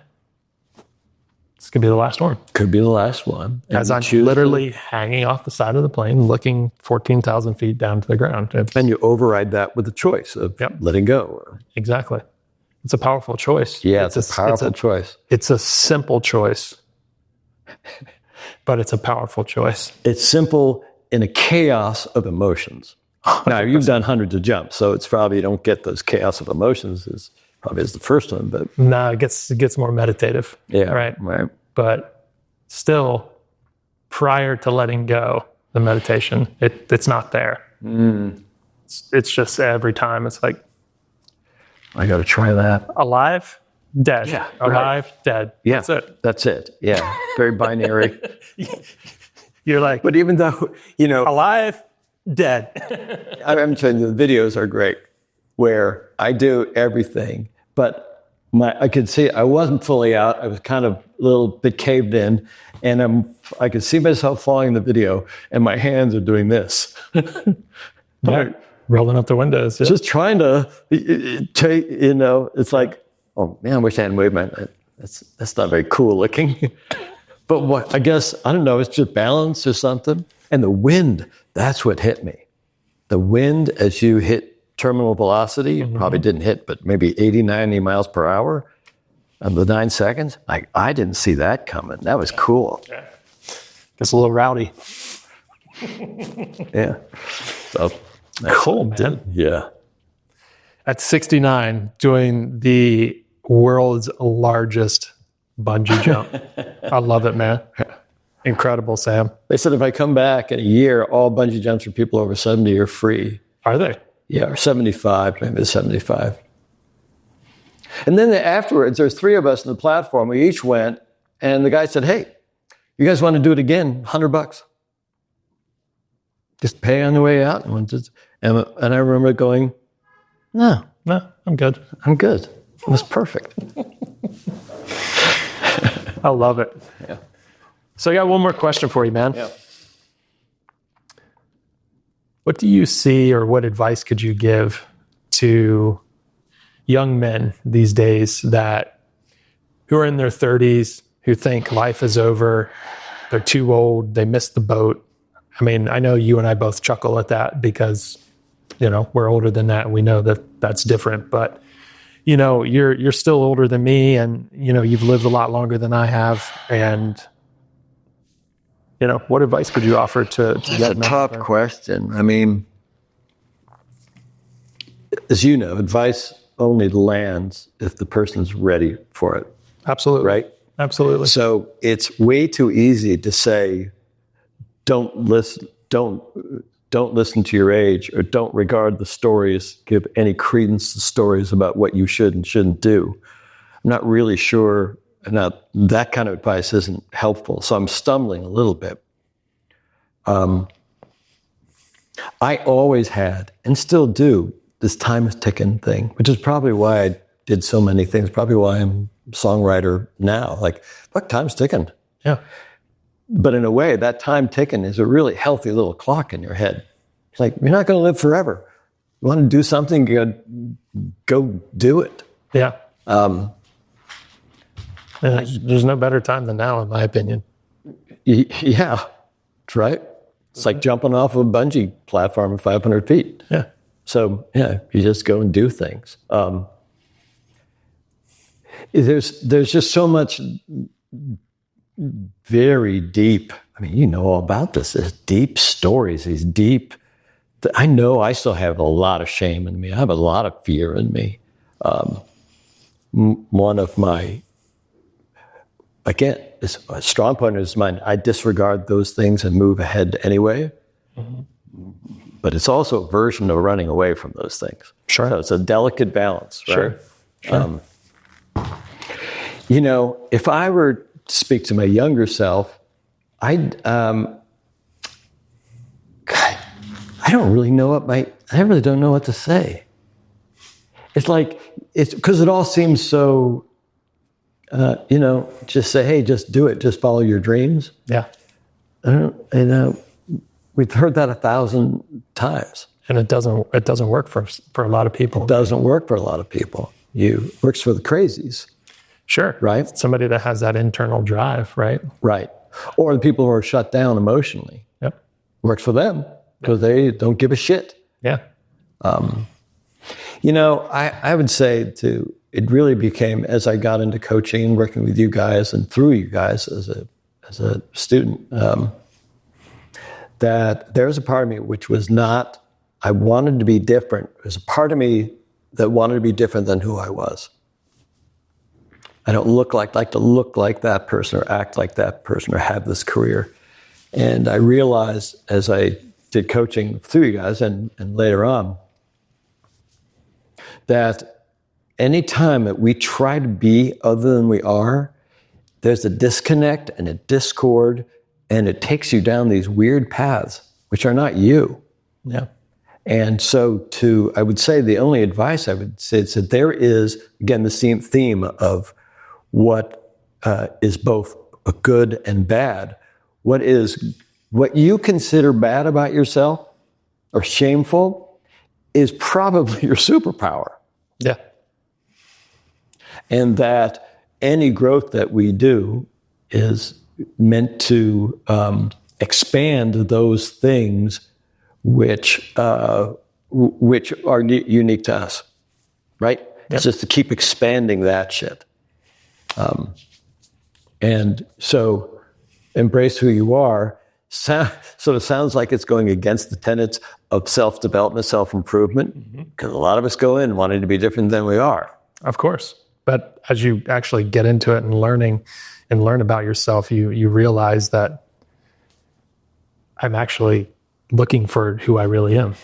it's going to be the last one. Could be the last one. As I'm literally hanging off the side of the plane, looking 14,000 feet down to the ground. And you override that with the choice of letting go. Exactly. It's a powerful choice. Yeah, it's a powerful choice. It's a simple choice, but it's a powerful choice. It's simple in a chaos of emotions. 100%. Now, you've done hundreds of jumps, so it's probably you don't get those chaos of emotions as the first one, but no, it gets more meditative. Yeah, right. But still, prior to letting go, the meditation, it's not there. It's just every time it's like, I got to try that. Alive, dead. Yeah, alive, dead. Yeah, that's it. Yeah, very binary. You're like, but even though alive, dead. I'm saying the videos are great where I do everything, but I could see I wasn't fully out. I was kind of a little bit caved in, and I could see myself falling in the video, and my hands are doing this. Rolling up the windows. Yeah. Just trying to, it's like, oh man, I wish I hadn't waved my, that's not very cool looking. But what, I guess, I don't know, it's just balance or something. And the wind, that's what hit me. the wind as you hit terminal velocity, Mm-hmm. probably didn't hit, but maybe 80, 90 miles per hour on the 9 seconds. I didn't see that coming. That was cool. Yeah. Gets a little rowdy. Yeah. So, Cool, man. yeah. At 69, doing the world's largest bungee jump. I love it, man. Incredible, Sam. They said if I come back in a year, all bungee jumps for people over 70 are free. Are they? Yeah, or 75, maybe it's 75. And then afterwards, there's 3 of us on the platform. We each went, and the guy said, hey, you guys want to do it again? $100. Just pay on the way out. And I remember going, no, I'm good. I'm good. It was perfect. I love it. Yeah. So I got one more question for you, man. Yeah. What do you see, or what advice could you give to young men these days who are in their 30s, who think life is over, they're too old, they missed the boat? I mean, I know you and I both chuckle at that because, we're older than that, and we know that that's different. But, you're still older than me, and, you've lived a lot longer than I have. And, what advice would you offer to That's young a men? tough question. I mean, as you know, advice only lands if the person's ready for it. Absolutely. Right? Absolutely. So it's way too easy to say, don't listen to your age, or don't regard the stories, give any credence to stories about what you should and shouldn't do. I'm not really sure. Now, that kind of advice isn't helpful, so I'm stumbling a little bit. I always had, and still do, this time is ticking thing, which is probably why I did so many things, probably why I'm a songwriter now. Like, look, time's ticking. Yeah. But in a way, that time ticking is a really healthy little clock in your head. It's like, you're not going to live forever. You want to do something, you go do it. Yeah. There's no better time than now, in my opinion. Yeah, right? It's like jumping off a bungee platform at 500 feet. Yeah. So, yeah, you just go and do things. There's just so much very deep, you know all about this, these deep stories, I know I still have a lot of shame in me. I have a lot of fear in me. One of my, again, a strong point is mine. I disregard those things and move ahead anyway. Mm-hmm. But it's also a version of running away from those things. Sure. So it's a delicate balance, right? Sure. If I were to speak to my younger self, I really don't know what to say. It's because it all seems so, just say, hey, just do it. Just follow your dreams. Yeah. We've heard that 1,000 times. And it doesn't work for a lot of people. It doesn't work for a lot of people. It works for the crazies. Sure. Right? Somebody that has that internal drive, right? Right. Or the people who are shut down emotionally. Yep. Works for them because they don't give a shit. Yeah. I would say it really became, as I got into coaching and working with you guys and through you guys as a student, that there's a part of me which was not, I wanted to be different. There's a part of me that wanted to be different than who I was. I don't like to look like that person or act like that person or have this career. And I realized as I did coaching through you guys and later on, that any time that we try to be other than we are, there's a disconnect and a discord, and it takes you down these weird paths, which are not you. Yeah. And so I would say the only advice I would say is that there is, again, the same theme of what is both a good and bad. What you consider bad about yourself or shameful is probably your superpower. Yeah. And that any growth that we do is meant to expand those things which are unique to us, right? Yep. It's just to keep expanding that shit. And so embrace who you are. Sort of sounds like it's going against the tenets of self-development, self-improvement, because a lot of us go in wanting to be different than we are. Of course. But as you actually get into it and learn about yourself, you realize that I'm actually looking for who I really am.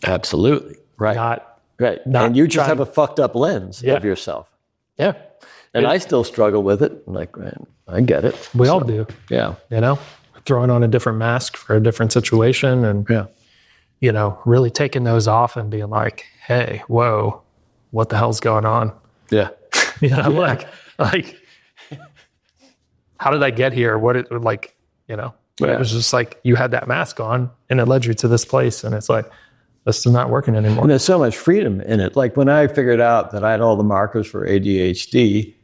Absolutely. Right. Right. And you just have a fucked up lens of yourself. Yeah. And I still struggle with it. I'm like, man, I get it. We all do. Yeah. Throwing on a different mask for a different situation and, really taking those off and being like, hey, whoa, what the hell's going on? Yeah. Like, how did I get here? It was just like you had that mask on and it led you to this place. And it's like, this is not working anymore. And there's so much freedom in it. Like when I figured out that I had all the markers for ADHD,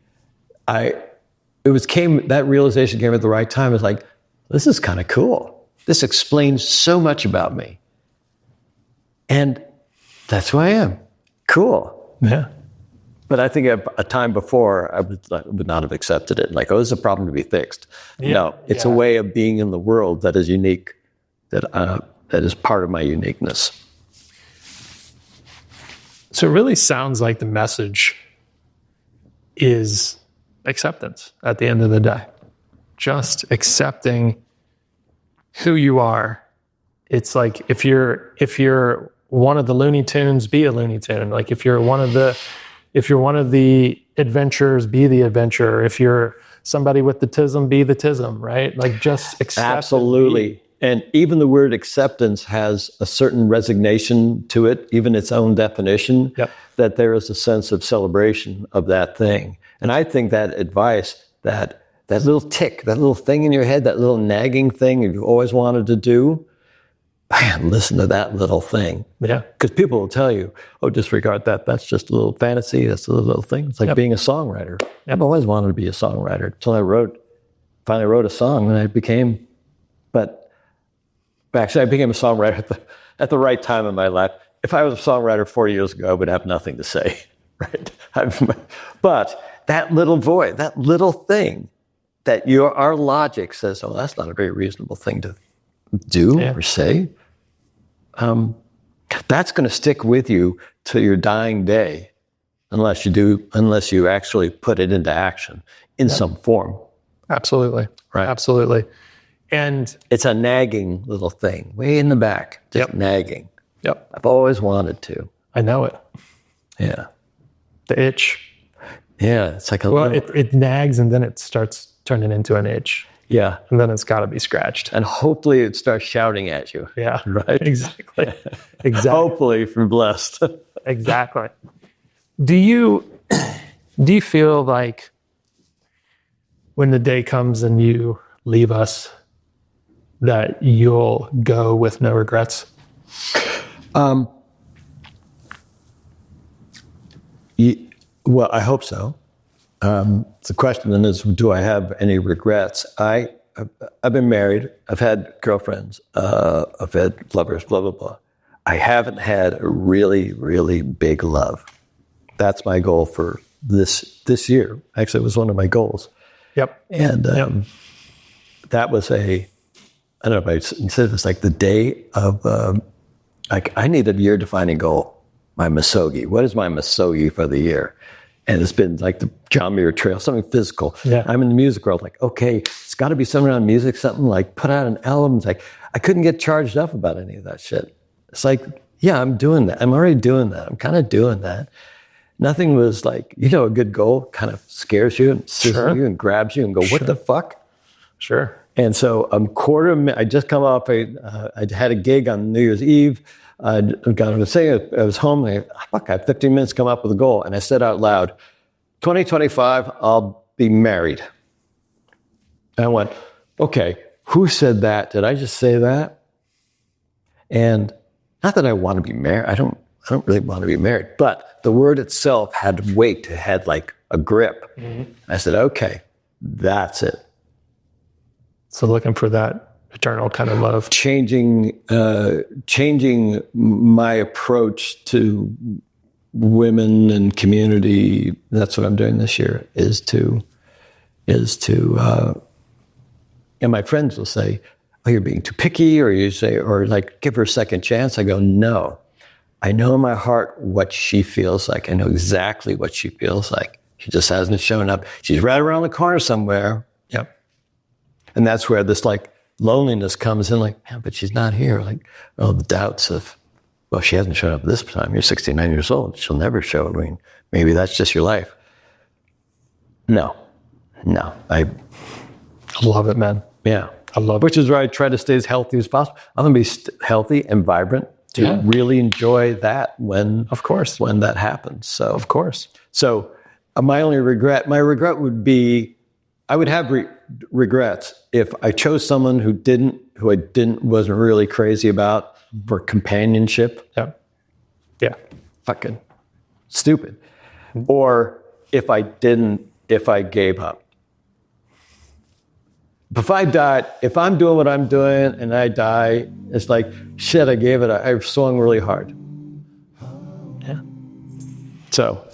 that realization came at the right time. It's like, this is kind of cool. This explains so much about me. And that's who I am. Cool. Yeah. But I think a time before, I would not have accepted it. Like, this is a problem to be fixed. Yeah. No, it's a way of being in the world that is unique, that is part of my uniqueness. So it really sounds like the message is acceptance at the end of the day. Just accepting who you are. It's like if you're one of the Looney Tunes, be a Looney Tune. Like if you're one of the adventurers, be the adventurer. If you're somebody with the tism, be the tism, right? Like just accept. Absolutely. And even the word acceptance has a certain resignation to it, even its own definition, that there is a sense of celebration of that thing. And I think that advice, that little tick, that little thing in your head, that little nagging thing you've always wanted to do, man, listen to that little thing. Yeah. Because people will tell you, oh, disregard that. That's just a little fantasy. That's a little thing. It's like being a songwriter. I've always wanted to be a songwriter until I finally wrote a song and I became a songwriter at the right time in my life. If I was a songwriter 4 years ago, I would have nothing to say, right? But that little voice, that little thing that our logic says, oh, that's not a very reasonable thing to do or say, that's going to stick with you till your dying day, unless you actually put it into action in some form. Absolutely. Right. Absolutely. And it's a nagging little thing way in the back, just nagging. Yep. I've always wanted to. I know it. Yeah. The itch. Yeah. It's like it nags and then it starts turning into an itch. Yeah. And then it's got to be scratched. And hopefully it starts shouting at you. Yeah. Right? Exactly. Hopefully if you're blessed. Exactly. Do you feel like when the day comes and you leave us that you'll go with no regrets? Well, I hope so. The question then is, do I have any regrets? I've been married. I've had girlfriends. I've had lovers, blah, blah, blah. I haven't had a really, really big love. That's my goal for this year. Actually, it was one of my goals. Yep. And that was I don't know if I said this, like the day of, I need a year-defining goal. My Misogi. What is my Misogi for the year? And it's been like the John Muir Trail, something physical. Yeah. I'm in the music world, like, okay, it's got to be something around music, something like put out an album. It's like, I couldn't get charged up about any of that shit. It's like, yeah, I'm doing that. I'm already doing that. I'm kind of doing that. Nothing was like, a good goal kind of scares you and sizzles you and grabs you and go, what the fuck? Sure. And so I just come off, I had a gig on New Year's Eve. I was home. I have 15 minutes to come up with a goal. And I said out loud, 2025, I'll be married. And I went, okay, who said that? Did I just say that? And not that I want to be married. I don't really want to be married. But the word itself had weight. It had like a grip. Mm-hmm. I said, okay, that's it. So looking for that eternal kind of love. Changing my approach to women and community. That's what I'm doing this year. And my friends will say, "Oh, you're being too picky," or like, "Give her a second chance." I go, "No, I know in my heart what she feels like. I know exactly what she feels like. She just hasn't shown up. She's right around the corner somewhere." Yep. And that's where this like loneliness comes in, like, "Man, but she's not here." Like, oh, the doubts of, well, she hasn't shown up this time. You're 69 years old. She'll never show. I mean, maybe that's just your life. No. I love it, man. Yeah. I love it. Which is why I try to stay as healthy as possible. I'm going to be healthy and vibrant to really enjoy that when that happens. So, of course. So my regret would be, I would have regrets if I chose someone who wasn't really crazy about for companionship. Yeah. Fucking stupid. Or if I gave up. If I'm doing what I'm doing and I die, it's like, shit, I gave it. I swung really hard. Yeah. So.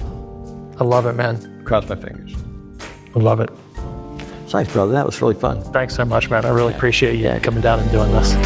I love it, man. Cross my fingers. I love it. Thanks, brother. That was really fun. Thanks so much, man. I really appreciate you coming down and doing this.